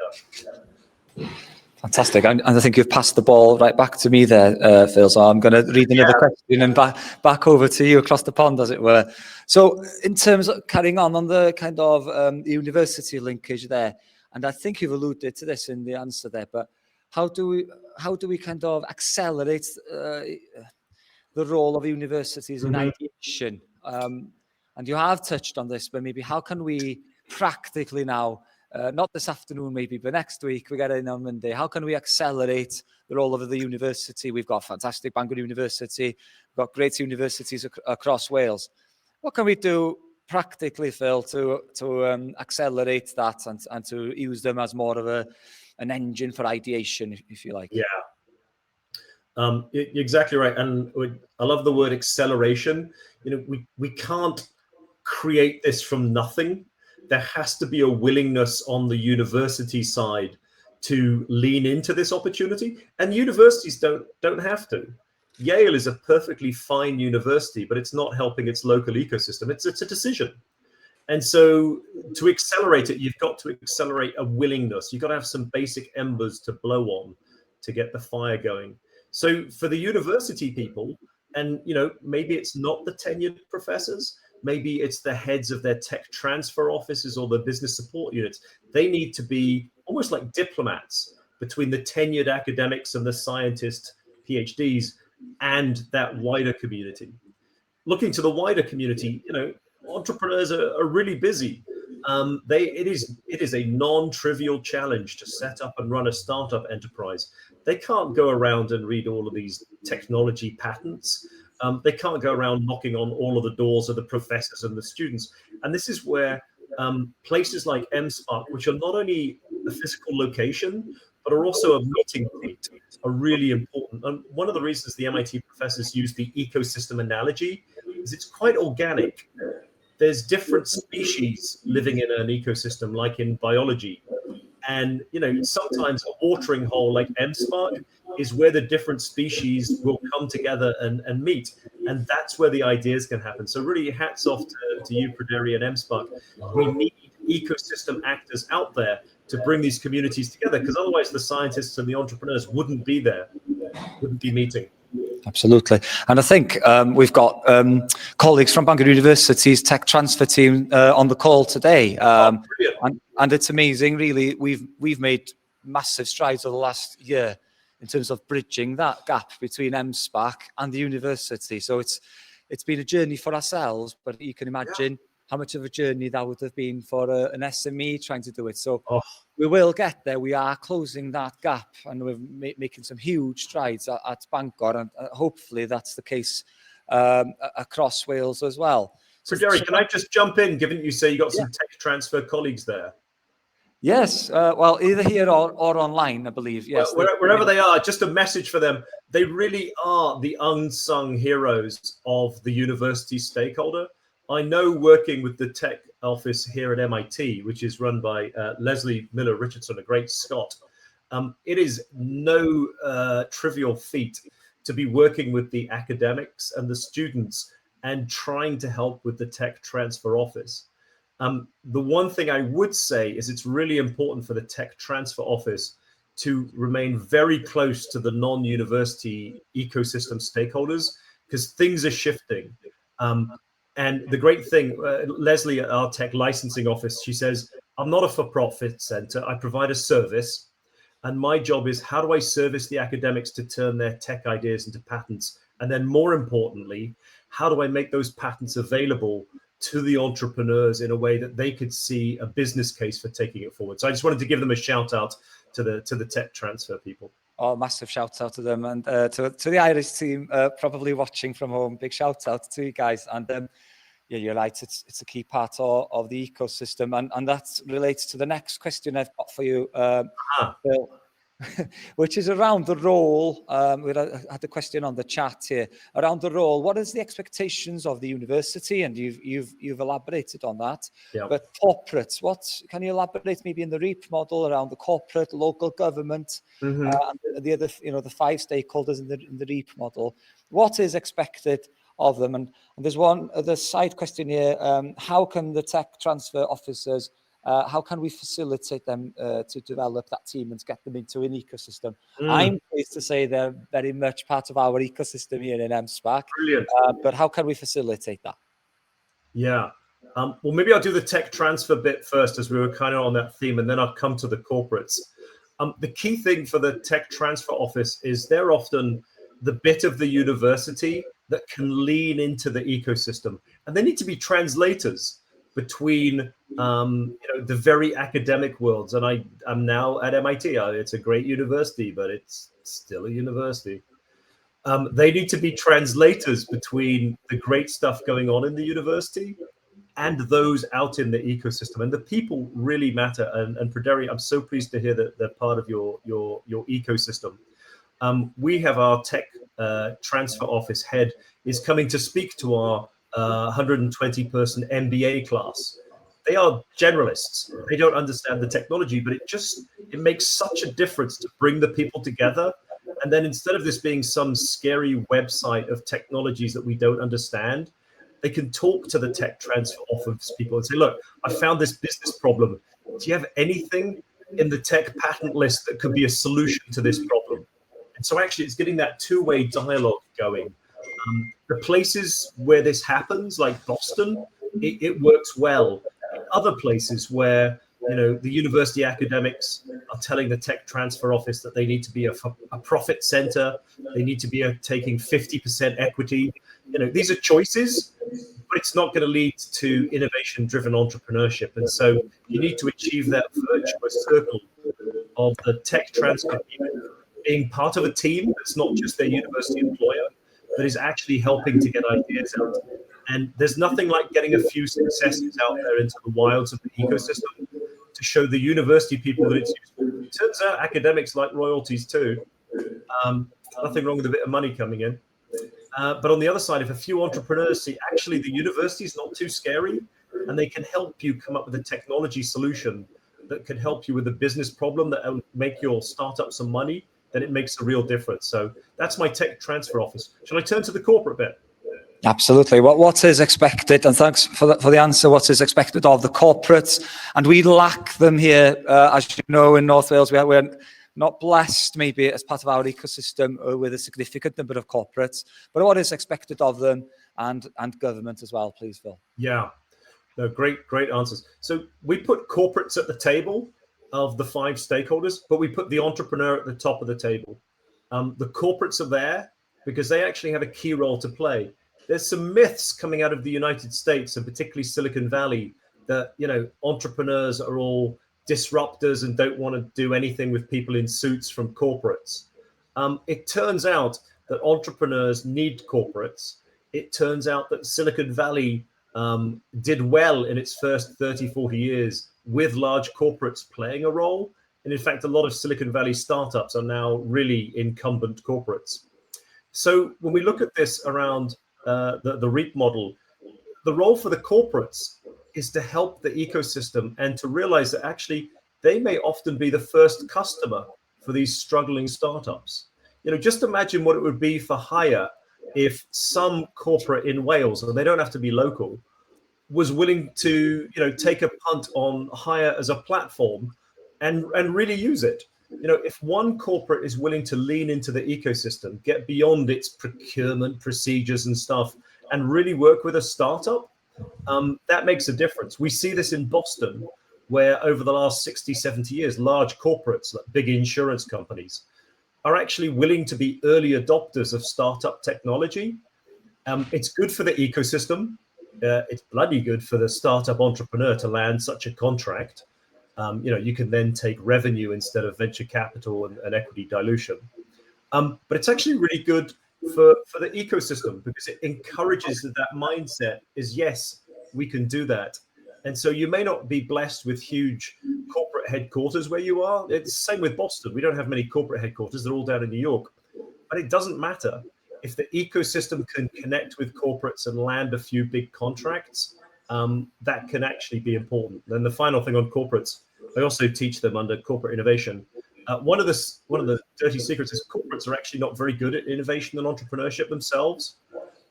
Fantastic. And I think you've passed the ball right back to me there, Phil. So I'm going to read another question and back over to you across the pond, as it were. So in terms of carrying on the kind of university linkage there, and I think you've alluded to this in the answer there, but how do we kind of accelerate the role of universities in ideation? And you have touched on this, but maybe how can we practically now, not this afternoon maybe, but next week, we get in on Monday, how can we accelerate the role of the university? We've got fantastic Bangor University, we've got great universities across Wales. What can we do practically, Phil, to accelerate that and to use them as more of an engine for ideation, if you like? Yeah. You're exactly right. And I love the word acceleration. You know, we can't create this from nothing. There has to be a willingness on the university side to lean into this opportunity, and universities don't have to. Yale is a perfectly fine university, but it's not helping its local ecosystem. It's a decision. And so to accelerate it, you've got to accelerate a willingness. You've got to have some basic embers to blow on to get the fire going. So for the university people, and you know, maybe it's not the tenured professors, maybe it's the heads of their tech transfer offices or the business support units. They need to be almost like diplomats between the tenured academics and the scientists, PhDs, and that wider community. Looking to the wider community, you know, entrepreneurs are really busy. It is a non-trivial challenge to set up and run a startup enterprise. They can't go around and read all of these technology patents. They can't go around knocking on all of the doors of the professors and the students. And this is where places like M-SParc, which are not only a physical location, but are also a meeting point, are really important. And one of the reasons the MIT professors use the ecosystem analogy is it's quite organic. There's different species living in an ecosystem, like in biology. And, you know, sometimes a watering hole like M-SParc is where the different species will come together and meet. And that's where the ideas can happen. So really hats off to you, Praderi, and M-SParc. We need ecosystem actors out there to bring these communities together, because otherwise the scientists and the entrepreneurs wouldn't be there, wouldn't be meeting. Absolutely. And I think we've got colleagues from Bangor University's tech transfer team on the call today. And it's amazing, really. We've made massive strides over the last year in terms of bridging that gap between M-SParc and the university. So it's been a journey for ourselves, but you can imagine how much of a journey that would have been for an SME trying to do it. So we will get there. We are closing that gap, and we're making some huge strides at Bangor, and hopefully that's the case across Wales as well. So Jerry, can I just jump in, given you say you got some tech transfer colleagues there? Yes, well, either here or online, I believe. Yes, well, wherever they are, just a message for them. They really are the unsung heroes of the university stakeholder. I know, working with the tech office here at MIT, which is run by Leslie Miller Richardson, a great Scot, it is no trivial feat to be working with the academics and the students and trying to help with the tech transfer office. The one thing I would say is it's really important for the tech transfer office to remain very close to the non-university ecosystem stakeholders, because things are shifting. And the great thing, Leslie at our tech licensing office, she says, I'm not a for-profit center, I provide a service. And my job is, how do I service the academics to turn their tech ideas into patents? And then more importantly, how do I make those patents available to the entrepreneurs in a way that they could see a business case for taking it forward? So I just wanted to give them a shout out to the tech transfer people. Oh, massive shout out to them, and to the Irish team probably watching from home. Big shout out to you guys. And yeah, you're right, it's a key part of the ecosystem, and that relates to the next question I've got for you, Phil, which is around the role. We had a question on the chat here around the role. What is the expectations of the university? And you've elaborated on that. Yeah. But corporates, what can you elaborate maybe in the REAP model around the corporate, local government, and the other, the 5 stakeholders in the REAP model? What is expected of them? And there's one other side question here. How can the tech transfer officers, how can we facilitate them to develop that team and to get them into an ecosystem? I'm pleased to say they're very much part of our ecosystem here in M-SParc. Brilliant. But how can we facilitate that? Yeah. Well, maybe I'll do the tech transfer bit first, as we were kind of on that theme, and then I'll come to the corporates. The key thing for the tech transfer office is they're often the bit of the university that can lean into the ecosystem, and they need to be translators between the very academic worlds. And I'm now at MIT. It's a great university, but it's still a university. They need to be translators between the great stuff going on in the university and those out in the ecosystem. And the people really matter. And Frederic, I'm so pleased to hear that they're part of your ecosystem. We have our tech transfer office head is coming to speak to our 120-person MBA class. They are generalists. They don't understand the technology, but it makes such a difference to bring the people together. And then instead of this being some scary website of technologies that we don't understand, they can talk to the tech transfer office people and say, look, I found this business problem. Do you have anything in the tech patent list that could be a solution to this problem? And so actually it's getting that two-way dialogue going. The places where this happens, like Boston, it works well. In other places where the university academics are telling the tech transfer office that they need to be a profit center, they need to be taking 50% equity. These are choices, but it's not going to lead to innovation-driven entrepreneurship. And so you need to achieve that virtuous circle of the tech transfer people being part of a team that's not just their university employer, but is actually helping to get ideas out. And there's nothing like getting a few successes out there into the wilds of the ecosystem to show the university people that it's useful. It turns out academics like royalties too. Nothing wrong with a bit of money coming in. But on the other side, if a few entrepreneurs see actually the university is not too scary and they can help you come up with a technology solution that can help you with a business problem that will make your startup some money, then it makes a real difference. So that's my tech transfer office. Shall I turn to the corporate bit? Absolutely. What is expected, and thanks for the answer, what is expected of the corporates? And we lack them here, as you know, in North Wales. We're not blessed, maybe, as part of our ecosystem with a significant number of corporates. But what is expected of them and government as well, please, Phil? Yeah, no, great answers. So we put corporates at the table of the 5 stakeholders, but we put the entrepreneur at the top of the table. The corporates are there because they actually have a key role to play. There's some myths coming out of the United States, and particularly Silicon Valley, that entrepreneurs are all disruptors and don't want to do anything with people in suits from corporates. It turns out that entrepreneurs need corporates. It turns out that Silicon Valley did well in its first 30, 40 years with large corporates playing a role. And in fact, a lot of Silicon Valley startups are now really incumbent corporates. So when we look at this around the REAP model, the role for the corporates is to help the ecosystem and to realize that actually they may often be the first customer for these struggling startups. Just imagine what it would be for Haia if some corporate in Wales, and they don't have to be local, was willing to, take a punt on Haia as a platform and really use it. If one corporate is willing to lean into the ecosystem, get beyond its procurement procedures and stuff, and really work with a startup, that makes a difference. We see this in Boston, where over the last 60, 70 years, large corporates, like big insurance companies, are actually willing to be early adopters of startup technology. It's good for the ecosystem. It's bloody good for the startup entrepreneur to land such a contract. You can then take revenue instead of venture capital and equity dilution. But it's actually really good for the ecosystem, because it encourages that mindset is, yes, we can do that. And so you may not be blessed with huge corporate headquarters where you are. It's the same with Boston. We don't have many corporate headquarters. They're all down in New York. But it doesn't matter. If the ecosystem can connect with corporates and land a few big contracts, that can actually be important. Then the final thing on corporates, I also teach them under corporate innovation. One of the dirty secrets is corporates are actually not very good at innovation and entrepreneurship themselves.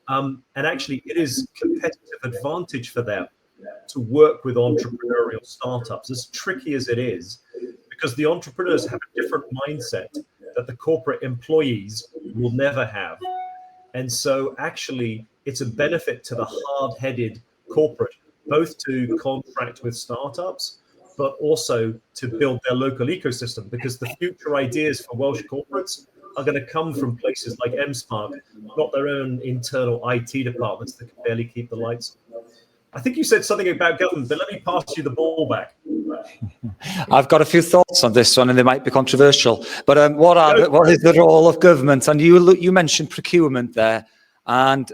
And actually, it is competitive advantage for them to work with entrepreneurial startups, as tricky as it is, because the entrepreneurs have a different mindset that the corporate employees will never have. And so actually, it's a benefit to the hard-headed corporate, both to contract with startups, but also to build their local ecosystem, because the future ideas for Welsh corporates are going to come from places like M-SParc, not their own internal IT departments that can barely keep the lights on. I think you said something about government, but let me pass you the ball back. I've got a few thoughts on this one, and they might be controversial. But what is the role of government? And you mentioned procurement there. And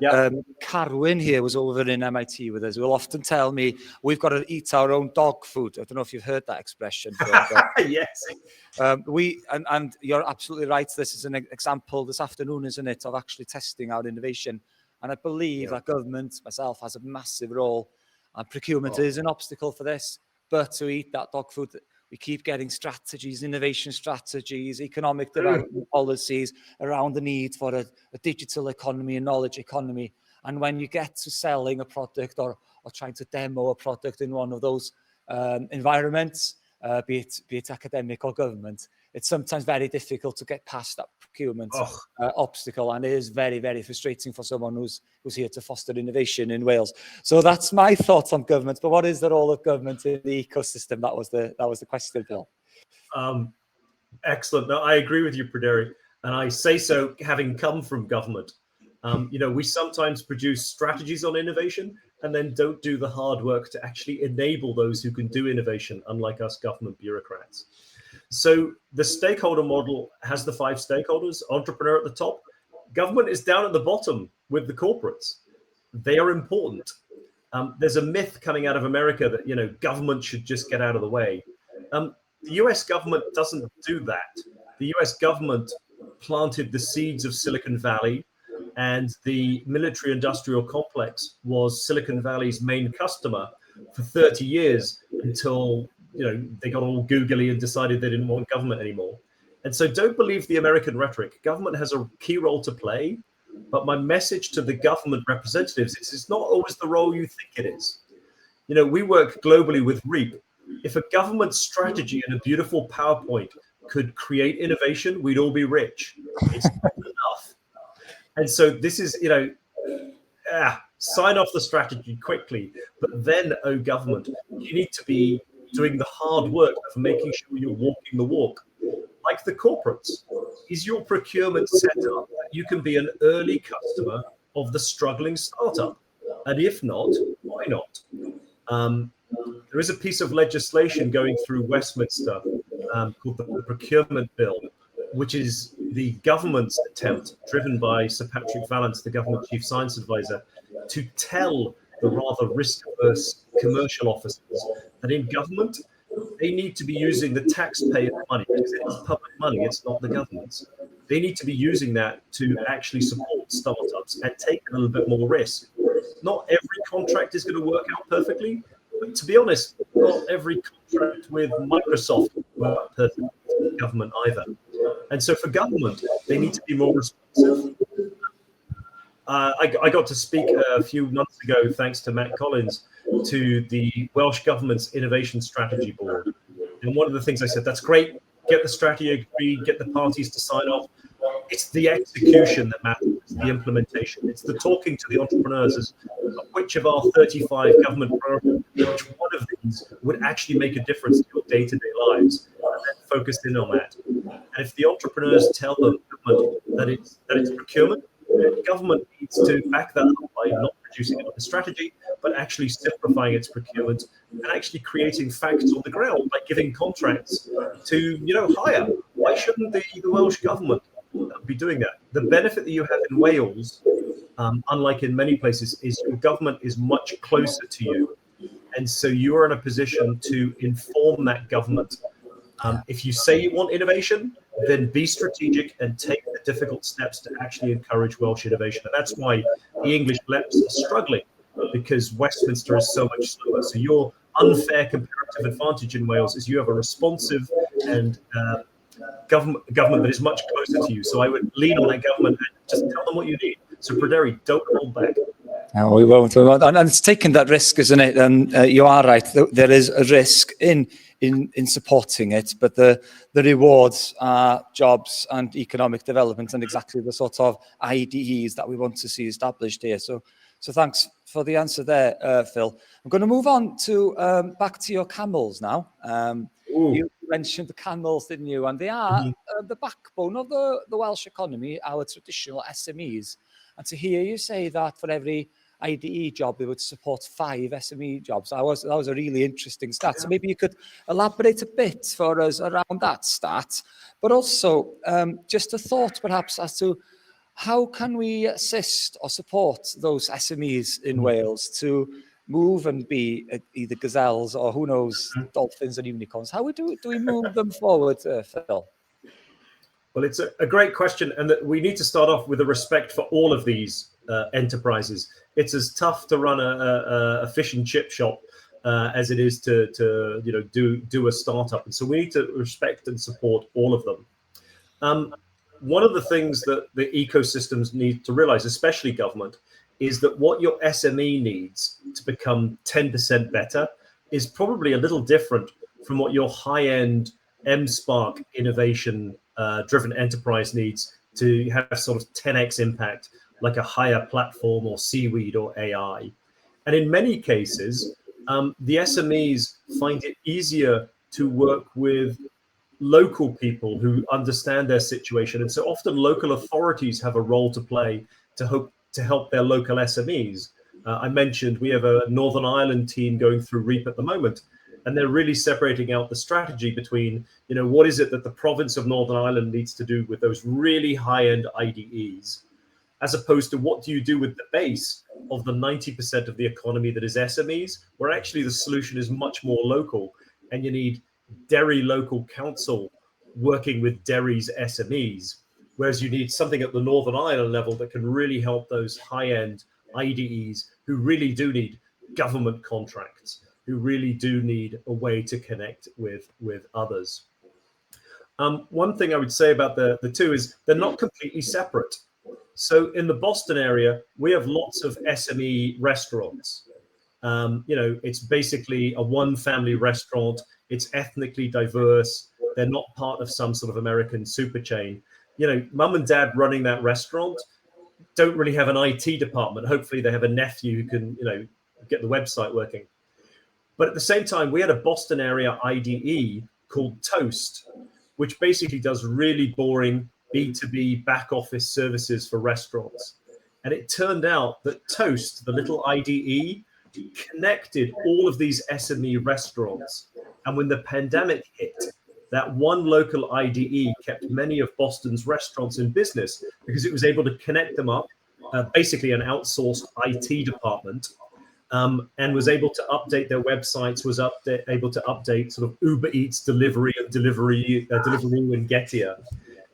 Carwyn here was over in MIT with us. Will often tell me we've got to eat our own dog food. I don't know if you've heard that expression. Yes. And you're absolutely right. This is an example this afternoon, isn't it, of actually testing our innovation. And I believe that government, myself, has a massive role. And procurement is an obstacle for this. But to eat that dog food, we keep getting strategies, innovation strategies, economic development policies around the need for a digital economy, a knowledge economy. And when you get to selling a product or trying to demo a product in one of those environments, be it academic or government, it's sometimes very difficult to get past that procurement obstacle, and it is very, very frustrating for someone who's here to foster innovation in Wales. So that's my thoughts on government. But what is the role of government in the ecosystem? That was the question, Bill. Excellent. No, I agree with you, Pryderi, and I say so having come from government. We sometimes produce strategies on innovation and then don't do the hard work to actually enable those who can do innovation, unlike us government bureaucrats. So the stakeholder model has the 5 stakeholders, entrepreneur at the top. Government is down at the bottom with the corporates. They are important. There's a myth coming out of America that, government should just get out of the way. The US government doesn't do that. The US government planted the seeds of Silicon Valley, and the military industrial complex was Silicon Valley's main customer for 30 years until they got all googly and decided they didn't want government anymore. And so don't believe the American rhetoric. Government has a key role to play, but my message to the government representatives is it's not always the role you think it is. We work globally with REAP. If a government strategy and a beautiful PowerPoint could create innovation, we'd all be rich. It's not enough. And so this is, sign off the strategy quickly, but then, government, you need to be doing the hard work of making sure you're walking the walk. Like the corporates, is your procurement set up that you can be an early customer of the struggling startup? And if not, why not? There is a piece of legislation going through Westminster called the Procurement Bill, which is the government's attempt, driven by Sir Patrick Vallance, the government chief science advisor, to tell the rather risk-averse commercial officers that in government, they need to be using the taxpayer money, because it's public money, it's not the government's. They need to be using that to actually support startups and take a little bit more risk. Not every contract is going to work out perfectly, but to be honest, not every contract with Microsoft will work out perfectly with government either. And so for government, they need to be more responsive. I got to speak a few months ago, thanks to Matt Collins, to the Welsh Government's Innovation Strategy Board. And one of the things I said, that's great, get the strategy agreed, get the parties to sign off. It's the execution that matters, the implementation. It's the talking to the entrepreneurs as which of our 35 government priorities, which one of these would actually make a difference to your day-to-day lives, and then focus in on that. And if the entrepreneurs tell the government that it's procurement, the government needs to back that up by not reducing it on the strategy, but actually simplifying its procurement and actually creating facts on the ground by giving contracts to, Haia. Why shouldn't the Welsh government be doing that? The benefit that you have in Wales, unlike in many places, is your government is much closer to you. And so you are in a position to inform that government. If you say you want innovation, then be strategic and take the difficult steps to actually encourage Welsh innovation. And that's why the English LEPs are struggling, because Westminster is so much slower. So your unfair comparative advantage in Wales is you have a responsive and government that is much closer to you. So I would lean on that government and just tell them what you need. So Pryderi, don't hold back. No, we won't. And it's taking that risk, isn't it? And you are right. There is a risk in supporting it, but the rewards are jobs and economic development and exactly the sort of IDEs that we want to see established here. So thanks for the answer there, Phil. I'm going to move on to back to your camels now. You mentioned the camels, didn't you? And they are the backbone of the Welsh economy, our traditional SMEs. And to hear you say that for every IDE job, they would support 5 SME jobs. That was a really interesting stat. So maybe you could elaborate a bit for us around that stat, but also just a thought perhaps as to how can we assist or support those SMEs in Wales to move and be either gazelles or who knows, dolphins and unicorns? How do we move them forward, Phil? Well, it's a great question, and that we need to start off with a respect for all of these enterprises. It's as tough to run a fish and chip shop as it is to do a startup, and so we need to respect and support all of them. One of the things that the ecosystems need to realize, especially government, is that what your SME needs to become 10% better is probably a little different from what your high-end M-SParc innovation driven enterprise needs to have sort of 10x impact, like a Haia platform or Seaweed or AI. And in many cases, the SMEs find it easier to work with local people who understand their situation. And so often local authorities have a role to play to help their local SMEs. I mentioned we have a Northern Ireland team going through REAP at the moment, and they're really separating out the strategy between, what is it that the province of Northern Ireland needs to do with those really high-end IDEs, as opposed to what do you do with the base of the 90% of the economy that is SMEs, where actually the solution is much more local, and you need Derry local council working with Derry's SMEs, whereas you need something at the Northern Ireland level that can really help those high-end IDEs who really do need government contracts, who really do need a way to connect with others. One thing I would say about the two is they're not completely separate. So in the Boston area, we have lots of SME restaurants. It's basically a one-family restaurant. It's ethnically diverse. They're not part of some sort of American super chain. Mum and dad running that restaurant don't really have an IT department. Hopefully they have a nephew who can, get the website working. But at the same time, we had a Boston area IDE called Toast, which basically does really boring B2B back office services for restaurants. And it turned out that Toast, the little IDE, connected all of these SME restaurants. And when the pandemic hit, that one local IDE kept many of Boston's restaurants in business because it was able to connect them up, basically an outsourced IT department, and was able to update their websites, was able to update sort of Uber Eats Deliveroo and Getir.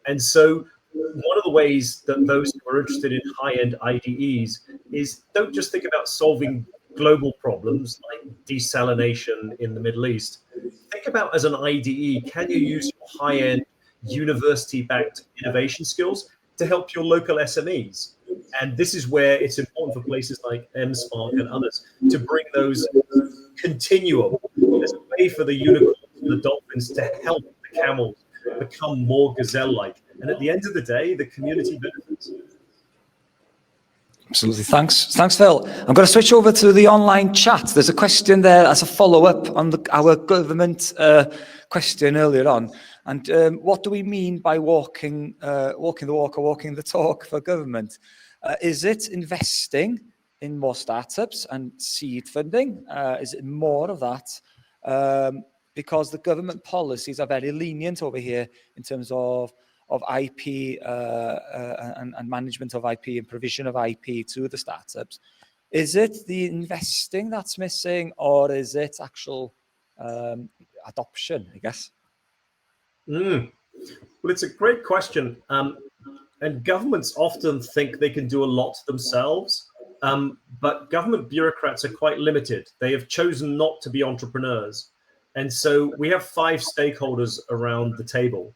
And so one of the ways that those who are interested in high-end IDEs is don't just think about solving global problems like desalination in the Middle East. Think about as an IDE, can you use your high-end university-backed innovation skills to help your local SMEs? And this is where it's important for places like M-SParc and others to bring those continuum. There's a way for the unicorns and the dolphins to help the camels become more gazelle-like. And at the end of the day, the community benefits. Absolutely. Thanks, Phil. I'm going to switch over to the online chat. There's a question there as a follow-up on our government question earlier on. And what do we mean by walking the walk or walking the talk for government? Is it investing in more startups and seed funding? Is it more of that? Because the government policies are very lenient over here in terms of IP and management of IP and provision of IP to the startups. Is it the investing that's missing, or is it actual adoption, I guess? Well, it's a great question. And governments often think they can do a lot themselves, but government bureaucrats are quite limited. They have chosen not to be entrepreneurs. And so we have 5 stakeholders around the table.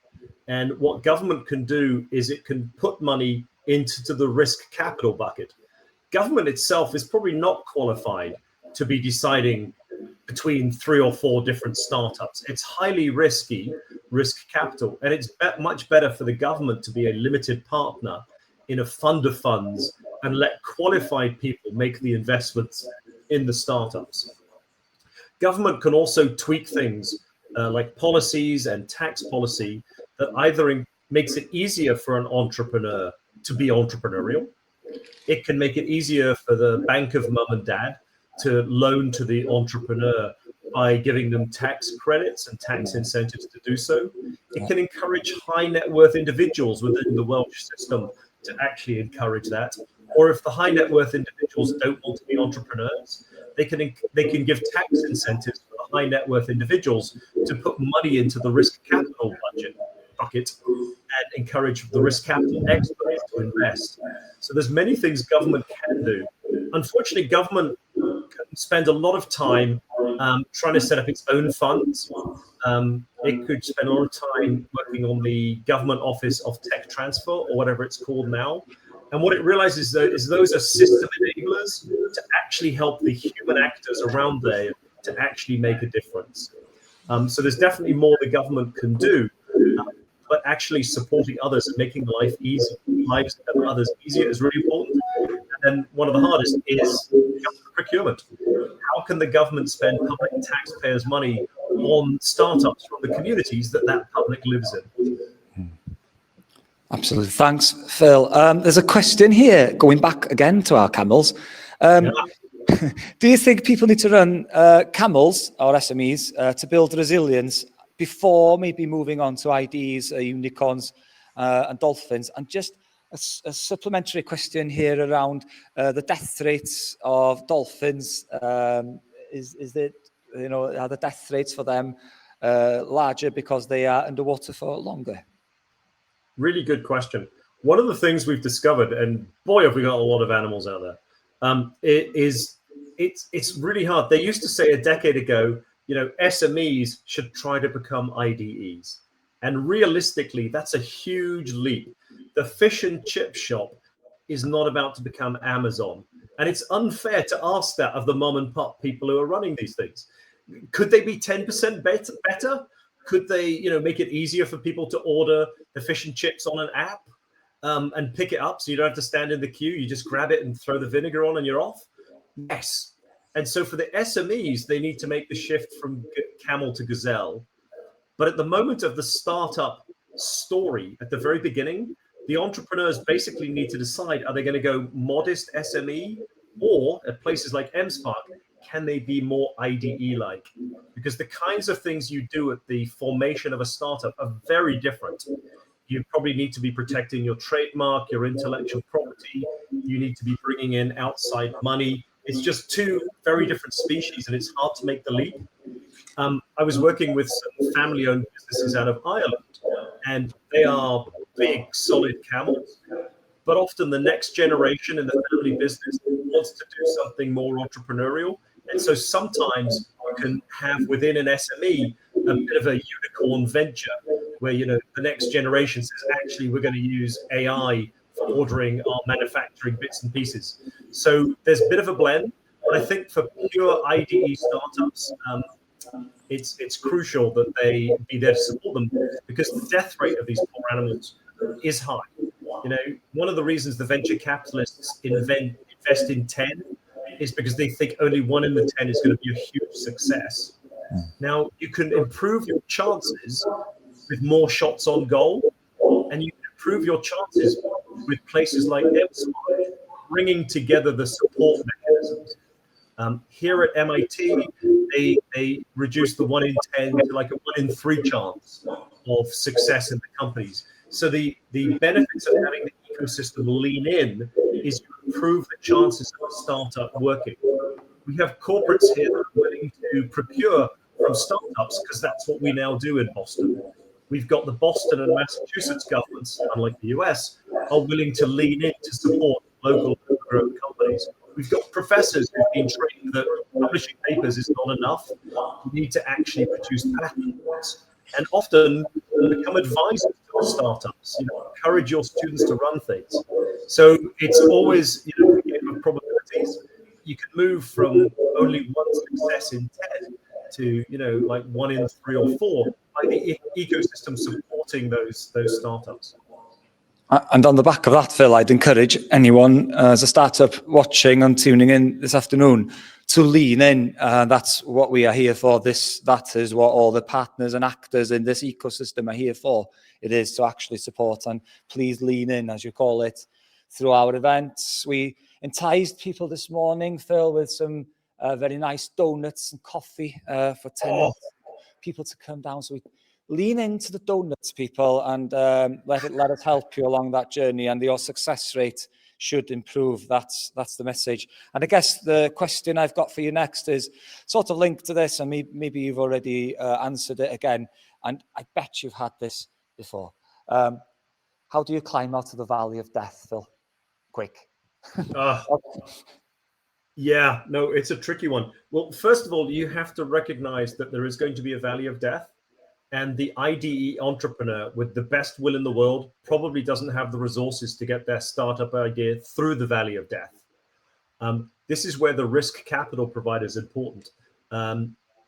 And what government can do is it can put money into the risk capital bucket. Government itself is probably not qualified to be deciding between 3 or 4 different startups. It's highly risky risk capital, and it's much better for the government to be a limited partner in a fund of funds and let qualified people make the investments in the startups. Government can also tweak things like policies and tax policy that either makes it easier for an entrepreneur to be entrepreneurial. It can make it easier for the bank of mum and dad to loan to the entrepreneur by giving them tax credits and tax incentives to do so. It can encourage high net worth individuals within the Welsh system to actually encourage that. Or if the high net worth individuals don't want to be entrepreneurs, they can give tax incentives for the high net worth individuals to put money into the risk capital bucket and encourage the risk capital experts to invest. So there's many things government can do. Unfortunately, government can spend a lot of time trying to set up its own funds. It could spend a lot of time working on the Government Office of Tech Transfer, or whatever it's called now. And what it realizes is those are system enablers to actually help the human actors around there to actually make a difference. So there's definitely more the government can do, but actually supporting others and making lives of others easier is really important. And then one of the hardest is government procurement. How can the government spend public taxpayers' money on startups from the communities that public lives in? Absolutely. Thanks, Phil. There's a question here, going back again to our camels. Do you think people need to run camels or SMEs to build resilience before maybe moving on to IDs, unicorns and dolphins? And just a supplementary question here around the death rates of dolphins. Is it, are the death rates for them larger because they are underwater for longer? Really good question. One of the things we've discovered, and boy, have we got a lot of animals out there, it's really hard. They used to say a decade ago, SMEs should try to become IDEs. And realistically, that's a huge leap. The fish and chip shop is not about to become Amazon. And it's unfair to ask that of the mom and pop people who are running these things. Could they be 10% better? Could they, make it easier for people to order the fish and chips on an app and pick it up so you don't have to stand in the queue? You just grab it and throw the vinegar on and you're off? Yes. And so for the SMEs, they need to make the shift from camel to gazelle. But at the moment of the startup story, at the very beginning, the entrepreneurs basically need to decide, are they going to go modest SME, or at places like M-SParc, can they be more IDE-like? Because the kinds of things you do at the formation of a startup are very different. You probably need to be protecting your trademark, your intellectual property. You need to be bringing in outside money. It's just 2 very different species, and it's hard to make the leap. I was working with some family-owned businesses out of Ireland, and they are big, solid camels. But often the next generation in the family business wants to do something more entrepreneurial. And so sometimes you can have within an SME a bit of a unicorn venture where, the next generation says, actually, we're going to use AI for ordering our manufacturing bits and pieces. So there's a bit of a blend, but I think for pure IDE startups, it's crucial that they be there to support them, because the death rate of these poor animals is high. You know, one of the reasons the venture capitalists invest in 10 is because they think only 1 in the 10 is going to be a huge success. Now, you can improve your chances with more shots on goal, and you can improve your chances with places like M-SParc, bringing together the support mechanisms. Here at MIT, they reduced the 1 in 10 to like a 1 in 3 chance of success in the companies. So the benefits of having the ecosystem lean in is you improve the chances of a startup working. We have corporates here that are willing to procure from startups, because that's what we now do in Boston. We've got the Boston and Massachusetts governments, unlike the US, are willing to lean in to support local growth companies. We've got professors who've been trained that publishing papers is not enough. You need to actually produce patents, and often become advisors to startups. You know, encourage your students to run things. So it's always, you know, a game of probabilities. You can move from only 1 success in 10 to, you know, like 1 in 3 or 4 by the ecosystem supporting those startups. And on the back of that, Phil, I'd encourage anyone as a startup watching and tuning in this afternoon to lean in. That's what we are here for. That is what all the partners and actors in this ecosystem are here for. It is to actually support, and please lean in, as you call it, through our events. We enticed people this morning, Phil, with some very nice donuts and coffee for 10 people to come down. So we lean into the donuts, people, and let us help you along that journey, and your success rate should improve. That's the message. And I guess the question I've got for you next is sort of linked to this, and maybe you've already answered it again, and I bet you've had this before. How do you climb out of the valley of death, Phil? Quick. Yeah, no, it's a tricky one. Well, first of all, you have to recognize that there is going to be a valley of death. And the IDE entrepreneur with the best will in the world probably doesn't have the resources to get their startup idea through the valley of death. This is where the risk capital provider is important.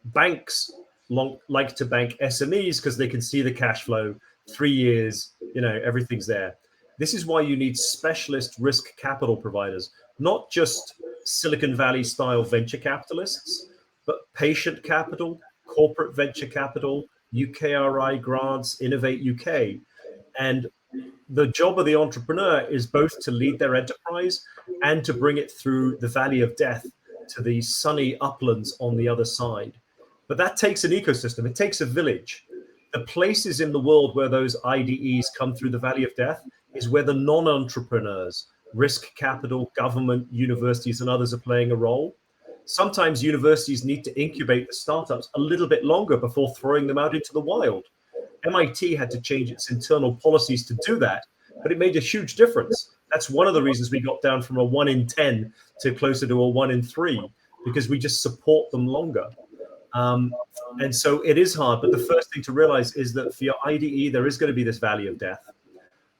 Banks like to bank SMEs because they can see the cash flow, 3 years, you know, everything's there. This is why you need specialist risk capital providers, not just Silicon Valley style venture capitalists, but patient capital, corporate venture capital, UKRI grants, Innovate UK. And the job of the entrepreneur is both to lead their enterprise and to bring it through the valley of death to the sunny uplands on the other side. But that takes an ecosystem. It takes a village. The places in the world where those IDEs come through the valley of death is where the non-entrepreneurs, risk capital, government, universities, and others are playing a role. Sometimes universities need to incubate the startups a little bit longer before throwing them out into the wild. MIT had to change its internal policies to do that, but it made a huge difference. That's one of the reasons we got down from a 1 in 10 to closer to a 1 in 3, because we just support them longer. And so it is hard, but the first thing to realize is that for your IDE, there is going to be this valley of death.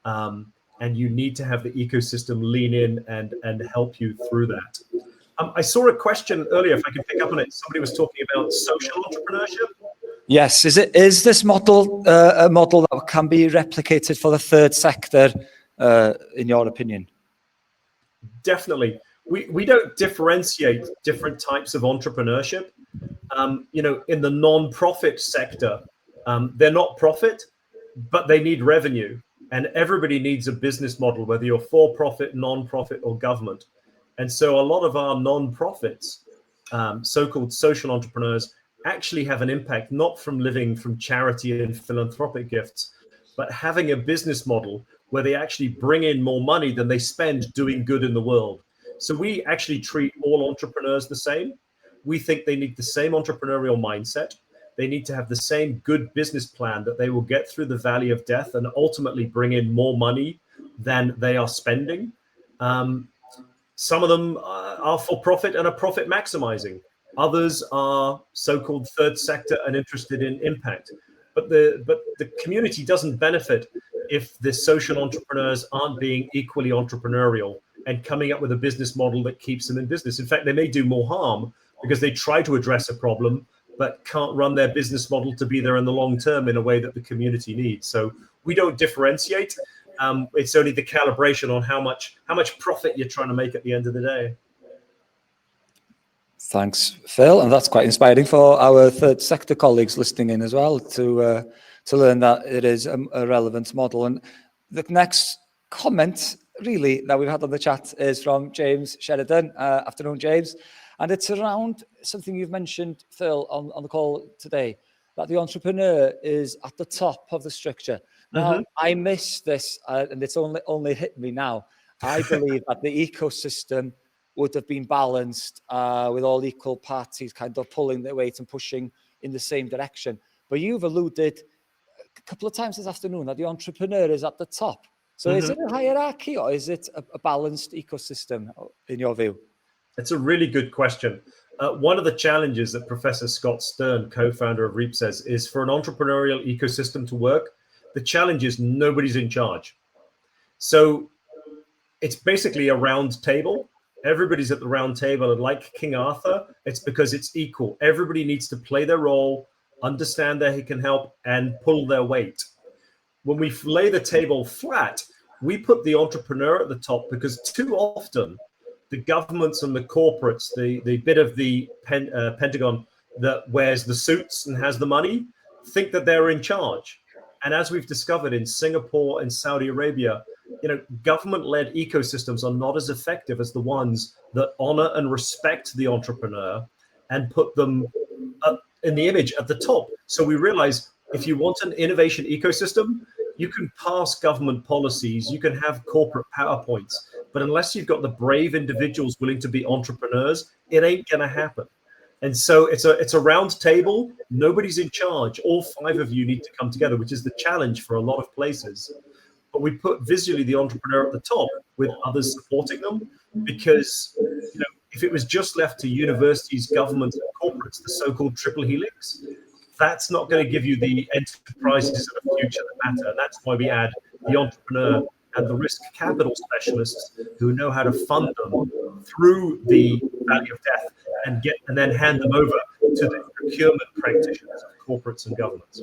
And you need to have the ecosystem lean in and help you through that. I saw a question earlier, if I can pick up on it. Somebody was talking about social entrepreneurship. Yes, is this model a model that can be replicated for the third sector, in your opinion? Definitely. We don't differentiate different types of entrepreneurship. You know, in the non-profit sector, they're not profit, but they need revenue. And everybody needs a business model, whether you're for-profit, non-profit, or government. And so a lot of our non-profits, so-called social entrepreneurs, actually have an impact, not from living from charity and philanthropic gifts, but having a business model where they actually bring in more money than they spend doing good in the world. So we actually treat all entrepreneurs the same. We think they need the same entrepreneurial mindset. They need to have the same good business plan that they will get through the valley of death and ultimately bring in more money than they are spending. Some of them are for profit and are profit maximizing. Others are so-called third sector and interested in impact. but the community doesn't benefit if the social entrepreneurs aren't being equally entrepreneurial and coming up with a business model that keeps them in business. In fact, they may do more harm because they try to address a problem but can't run their business model to be there in the long term in a way that the community needs. So we don't differentiate. It's only the calibration on how much profit you're trying to make at the end of the day. Thanks, Phil, and that's quite inspiring for our third sector colleagues listening in as well to learn that it is a relevant model. And the next comment really that we've had on the chat is from James Sheridan. Afternoon, James. And it's around something you've mentioned, Phil, on the call today, that the entrepreneur is at the top of the structure. Now, I missed this, and it's only hit me now. I believe that the ecosystem would have been balanced with all equal parties kind of pulling their weight and pushing in the same direction. But you've alluded a couple of times this afternoon that the entrepreneur is at the top. So is it a hierarchy or is it a balanced ecosystem in your view? It's a really good question. One of the challenges that Professor Scott Stern, co-founder of Reap, says is for an entrepreneurial ecosystem to work, the challenge is nobody's in charge. So it's basically a round table. Everybody's at the round table, and like King Arthur, it's because it's equal. Everybody needs to play their role, understand that he can help, and pull their weight. When we lay the table flat, we put the entrepreneur at the top because too often the governments and the corporates, the bit of the Pentagon that wears the suits and has the money, think that they're in charge. And as we've discovered in Singapore and Saudi Arabia, government-led ecosystems are not as effective as the ones that honor and respect the entrepreneur and put them up in the image at the top. So we realize if you want an innovation ecosystem, you can pass government policies, you can have corporate PowerPoints, but unless you've got the brave individuals willing to be entrepreneurs, it ain't going to happen. And so it's a round table. Nobody's in charge. All 5 of you need to come together, which is the challenge for a lot of places. But we put visually the entrepreneur at the top with others supporting them, because if it was just left to universities, governments, and corporates, the so-called triple helix, that's not going to give you the enterprises of the future that matter. And that's why we add the entrepreneur and the risk capital specialists who know how to fund them through the valley of death and then hand them over to the procurement practitioners of corporates and governments.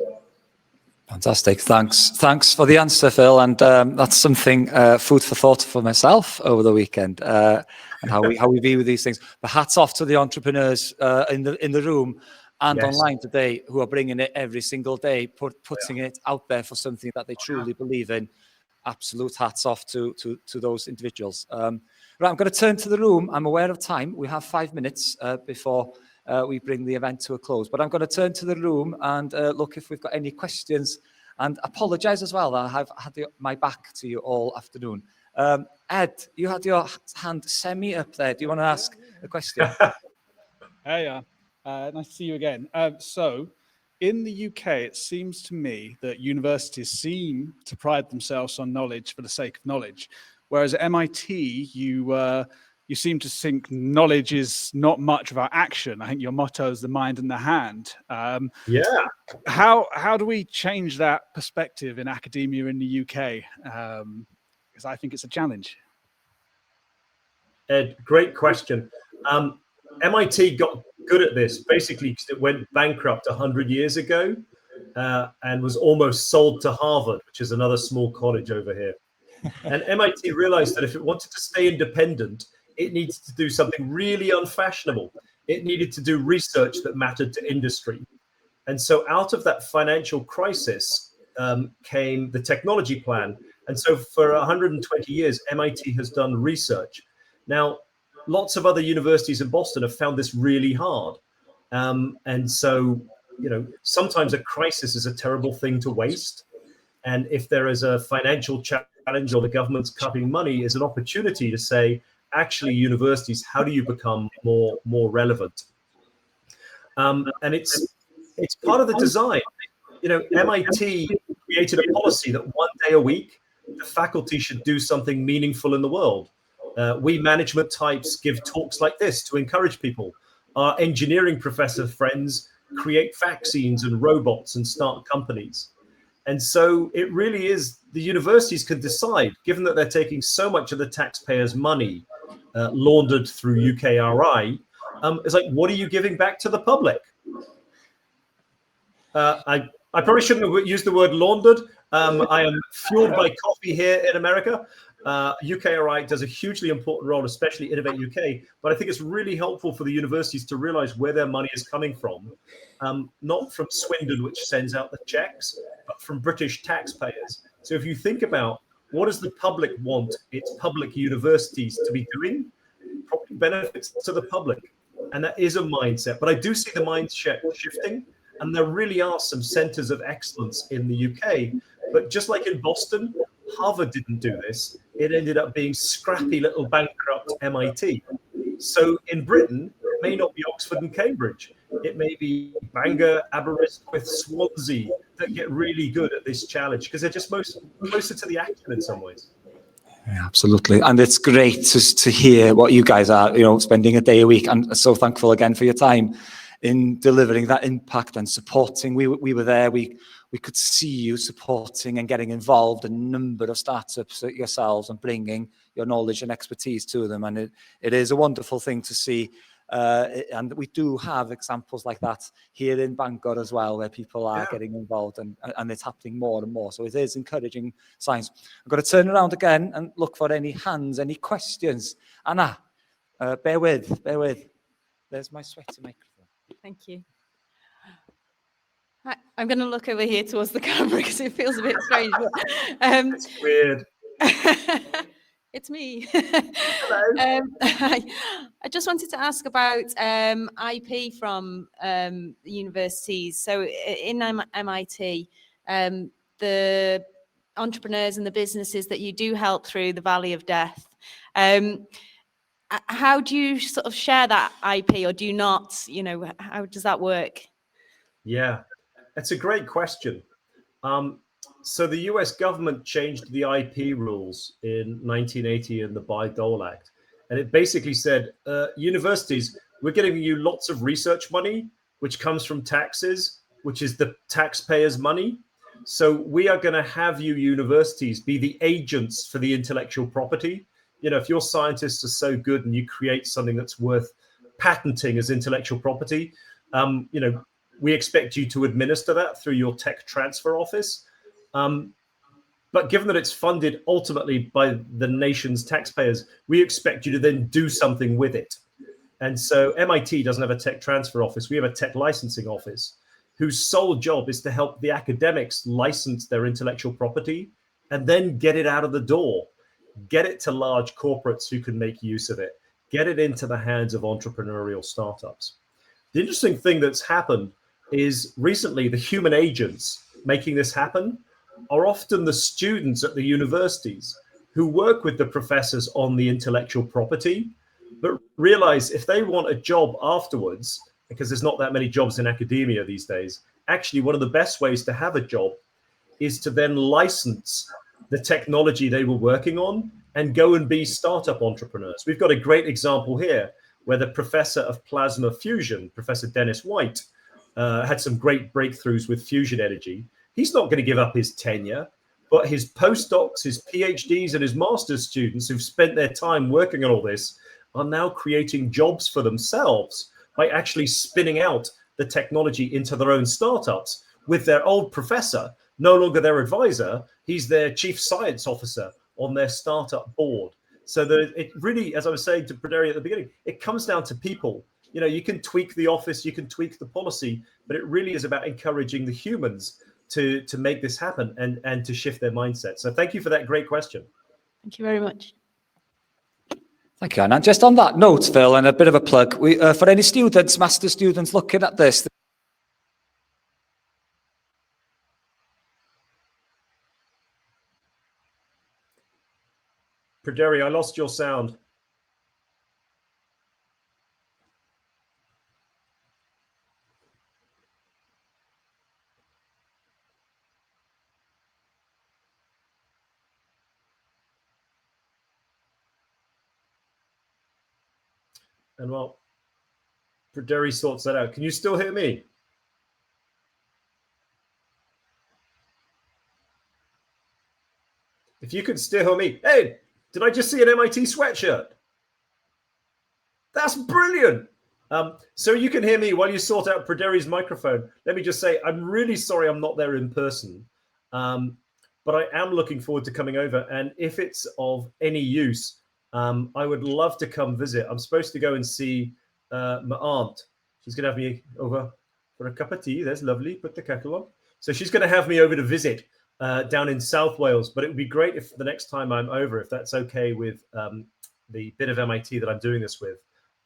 Fantastic. Thanks for the answer, Phil. And that's something food for thought for myself over the weekend and how we view these things. But hats off to the entrepreneurs in the room and online today who are bringing it every single day, putting it out there for something that they truly believe in. Absolute hats off to those individuals. Right, I'm going to turn to the room. I'm aware of time. We have 5 minutes before we bring the event to a close. But I'm going to turn to the room and look if we've got any questions. And apologise as well that I've had my back to you all afternoon. Ed, you had your hand semi up there. Do you want to ask a question? Hey, nice to see you again. So, in the UK, it seems to me that universities seem to pride themselves on knowledge for the sake of knowledge, whereas at MIT, you seem to think knowledge is not much about action. I think your motto is the mind and the hand. How do we change that perspective in academia in the UK? Because I think it's a challenge. Ed, great question. MIT got good at this, basically because it went bankrupt 100 years ago and was almost sold to Harvard, which is another small college over here. And MIT realized that if it wanted to stay independent, it needed to do something really unfashionable. It needed to do research that mattered to industry. And so out of that financial crisis came the technology plan. And so for 120 years, MIT has done research. Now, lots of other universities in Boston have found this really hard. And so, sometimes a crisis is a terrible thing to waste. And if there is a financial challenge or the government's cutting money, is an opportunity to say, actually, universities, how do you become more relevant? And it's part of the design. MIT created a policy that one day a week, the faculty should do something meaningful in the world. We management types give talks like this to encourage people. Our engineering professor friends create vaccines and robots and start companies. And so it really is, the universities can decide, given that they're taking so much of the taxpayers' money laundered through UKRI, it's like, what are you giving back to the public? I probably shouldn't have used the word laundered. I am fueled by coffee here in America. UKRI does a hugely important role, especially Innovate UK, but I think it's really helpful for the universities to realize where their money is coming from, not from Swindon, which sends out the checks, but from British taxpayers. So if you think about what does the public want its public universities to be doing, probably benefits to the public. And that is a mindset, but I do see the mindset shifting. And there really are some centers of excellence in the UK. But just like in Boston, Harvard didn't do this. It ended up being scrappy little bankrupt MIT. So in Britain, it may not be Oxford and Cambridge. It may be Bangor, Aberystwyth, Swansea that get really good at this challenge because they're just closer to the action in some ways. Yeah, absolutely. And it's great to hear what you guys are, spending a day a week. And so thankful again for your time in delivering that impact and supporting. We were there. We could see you supporting and getting involved in a number of startups yourselves and bringing your knowledge and expertise to them. And it is a wonderful thing to see. And we do have examples like that here in Bangor as well, where people are getting involved and it's happening more and more. So it is encouraging signs. I've got to turn around again and look for any hands, any questions. Anna, bear with. There's my sweaty microphone. Thank you. I'm going to look over here towards the camera because it feels a bit strange. But, it's weird. It's me. I just wanted to ask about IP from the universities. So in MIT, the entrepreneurs and the businesses that you do help through the Valley of Death, how do you sort of share that IP, or do you not? How does that work? Yeah, it's a great question. So the US government changed the IP rules in 1980 in the Bayh-Dole Act. And it basically said, universities, we're giving you lots of research money, which comes from taxes, which is the taxpayers' money. So we are going to have you universities be the agents for the intellectual property. If your scientists are so good and you create something that's worth patenting as intellectual property, we expect you to administer that through your tech transfer office. But given that it's funded ultimately by the nation's taxpayers, we expect you to then do something with it. And so MIT doesn't have a tech transfer office. We have a tech licensing office whose sole job is to help the academics license their intellectual property and then get it out of the door, get it to large corporates who can make use of it, get it into the hands of entrepreneurial startups. The interesting thing that's happened is recently the human agents making this happen are often the students at the universities who work with the professors on the intellectual property, but realize if they want a job afterwards, because there's not that many jobs in academia these days, actually one of the best ways to have a job is to then license the technology they were working on and go and be startup entrepreneurs. We've got a great example here where the professor of plasma fusion, Professor Dennis White, had some great breakthroughs with fusion energy. He's not going to give up his tenure, but his postdocs, his PhDs, and his master's students who've spent their time working on all this are now creating jobs for themselves by actually spinning out the technology into their own startups with their old professor, no longer their advisor. He's their chief science officer on their startup board. So that it really, as I was saying to Praderi at the beginning, it comes down to people. You can tweak the office, you can tweak the policy, but it really is about encouraging the humans to make this happen and to shift their mindset. So thank you for that great question. Thank you very much. Thank you, Anna. Just on that note, Phil, and a bit of a plug, for any students, master students looking at this, Praderi, I lost your sound. And while Praderi sorts that out, can you still hear me? if you could steer me, hey, did I just see an MIT sweatshirt? That's brilliant. So you can hear me while you sort out Praderi's microphone. Let me just say, I'm really sorry I'm not there in person, but I am looking forward to coming over. And if it's of any use, I would love to come visit. I'm supposed to go and see my aunt. She's going to have me over for a cup of tea. That's lovely. Put the kettle on. So she's going to have me over to visit down in South Wales. But it would be great if the next time I'm over, if that's okay with the bit of MIT that I'm doing this with,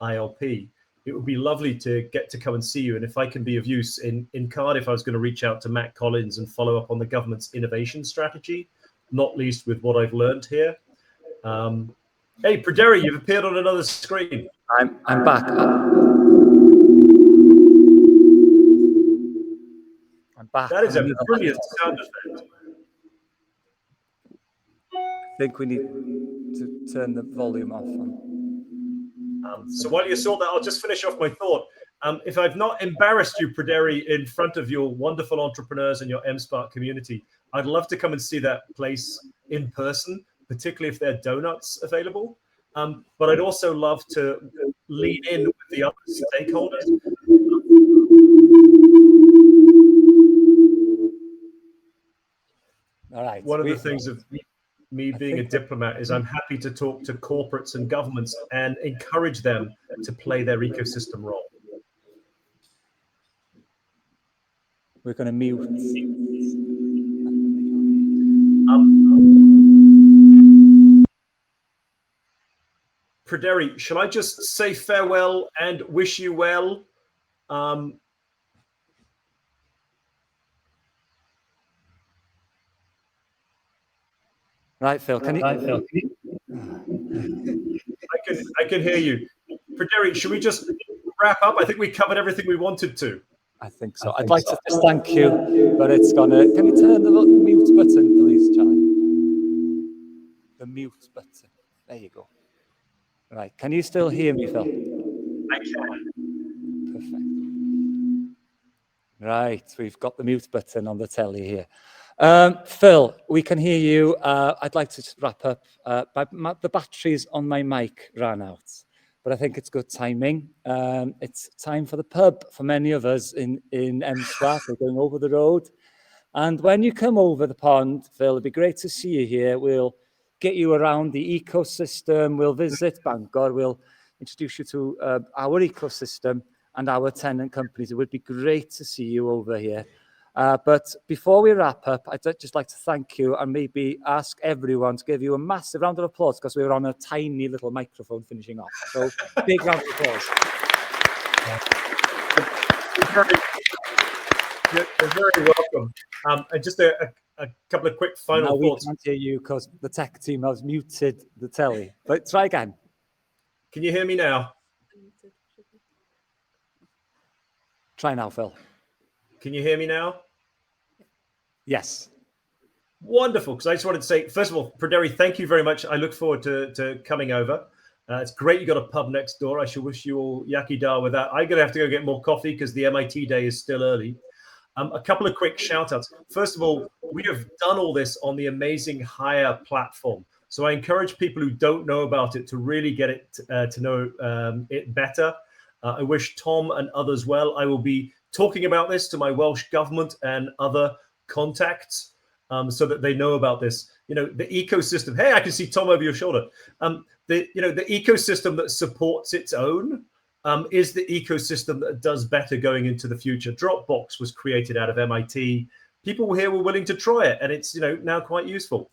ILP, it would be lovely to get to come and see you. And if I can be of use in Cardiff, I was going to reach out to Matt Collins and follow up on the government's innovation strategy, not least with what I've learned here. Hey, Praderi, you've appeared on another screen. I'm back. I'm back. That is a brilliant sound effect. I think we need to turn the volume off. So while you sort that, I'll just finish off my thought. If I've not embarrassed you, Praderi, in front of your wonderful entrepreneurs and your M-SParc community, I'd love to come and see that place in person, particularly if there are donuts available. But I'd also love to lean in with the other stakeholders. All right. One of the things of me being a diplomat is I'm happy to talk to corporates and governments and encourage them to play their ecosystem role. We're going to mute. Praderi, shall I just say farewell and wish you well? Right, Phil, can you? I can hear you. Praderi, should we just wrap up? I think we covered everything we wanted to. I think so. I'd like to just thank you, but it's gonna. Can you turn the mute button, please, Charlie? The mute button. There you go. Right. Can you still hear me, Phil? I can. Perfect. Right. We've got the mute button on the telly here. Phil, we can hear you. I'd like to wrap up. The batteries on my mic ran out, but I think it's good timing. It's time for the pub for many of us in M-SParc. We're going over the road. And when you come over the pond, Phil, it'd be great to see you here. We'll get you around the ecosystem. We'll visit Bangor. We'll introduce you to our ecosystem and our tenant companies. It would be great to see you over here. But before we wrap up, I'd just like to thank you and maybe ask everyone to give you a massive round of applause because we were on a tiny little microphone finishing off. So big round of applause. You're very welcome. And just a couple of quick final thoughts. We can't hear you because the tech team has muted the telly. But try again. Can you hear me now? Try now, Phil. Can you hear me now? Yes. Wonderful. Because I just wanted to say, first of all, Praderi, thank you very much. I look forward to coming over. It's great you got a pub next door. I shall wish you all yaki dar with that. I'm going to have to go get more coffee because the MIT day is still early. A couple of quick shout outs. First of all, we have done all this on the amazing Haia platform. So I encourage people who don't know about it to really get it to know it better. I wish Tom and others well. I will be talking about this to my Welsh government and other contacts so that they know about this. You know, the ecosystem. Hey, I can see Tom over your shoulder. The ecosystem that supports its own is the ecosystem that does better going into the future. Dropbox was created out of MIT. People here were willing to try it, and it's now quite useful.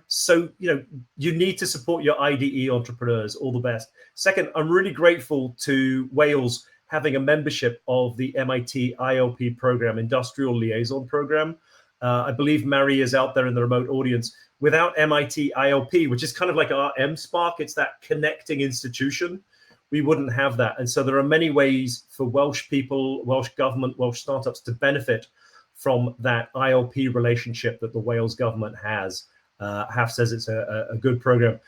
So you need to support your IDE entrepreneurs. All the best. Second, I'm really grateful to Wales having a membership of the MIT ILP program, Industrial Liaison Program. I believe Mary is out there in the remote audience. Without MIT ILP, which is kind of like our M-SParc, it's that connecting institution, we wouldn't have that. And so there are many ways for Welsh people, Welsh government, Welsh startups to benefit from that ILP relationship that the Wales government has. Haf says it's a good program.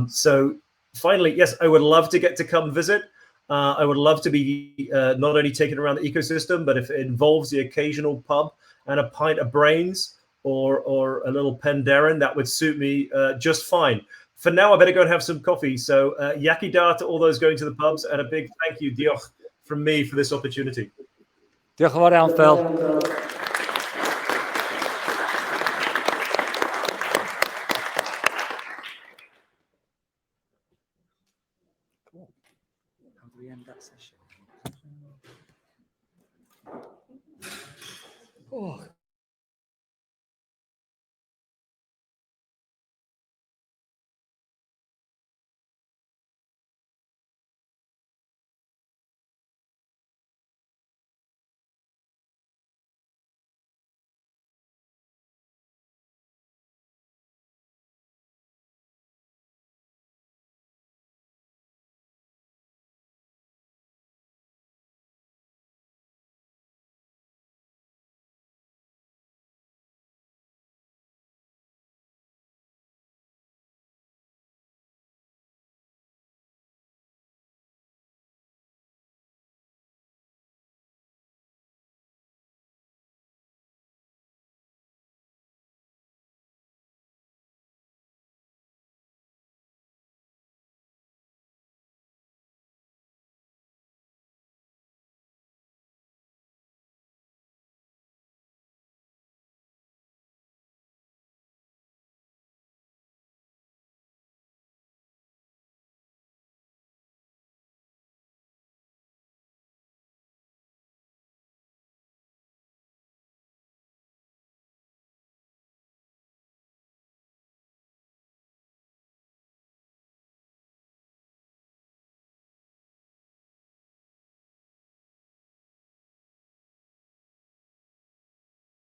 So finally, yes, I would love to get to come visit. I would love to be not only taken around the ecosystem, but if it involves the occasional pub and a pint of brains, or a little Penderyn, that would suit me just fine. For now, I better go and have some coffee. So yaki da to all those going to the pubs, and a big thank you, diolch, from me for this opportunity. Diolch yn fawr iawn, Phil. How do we end that session? Oh.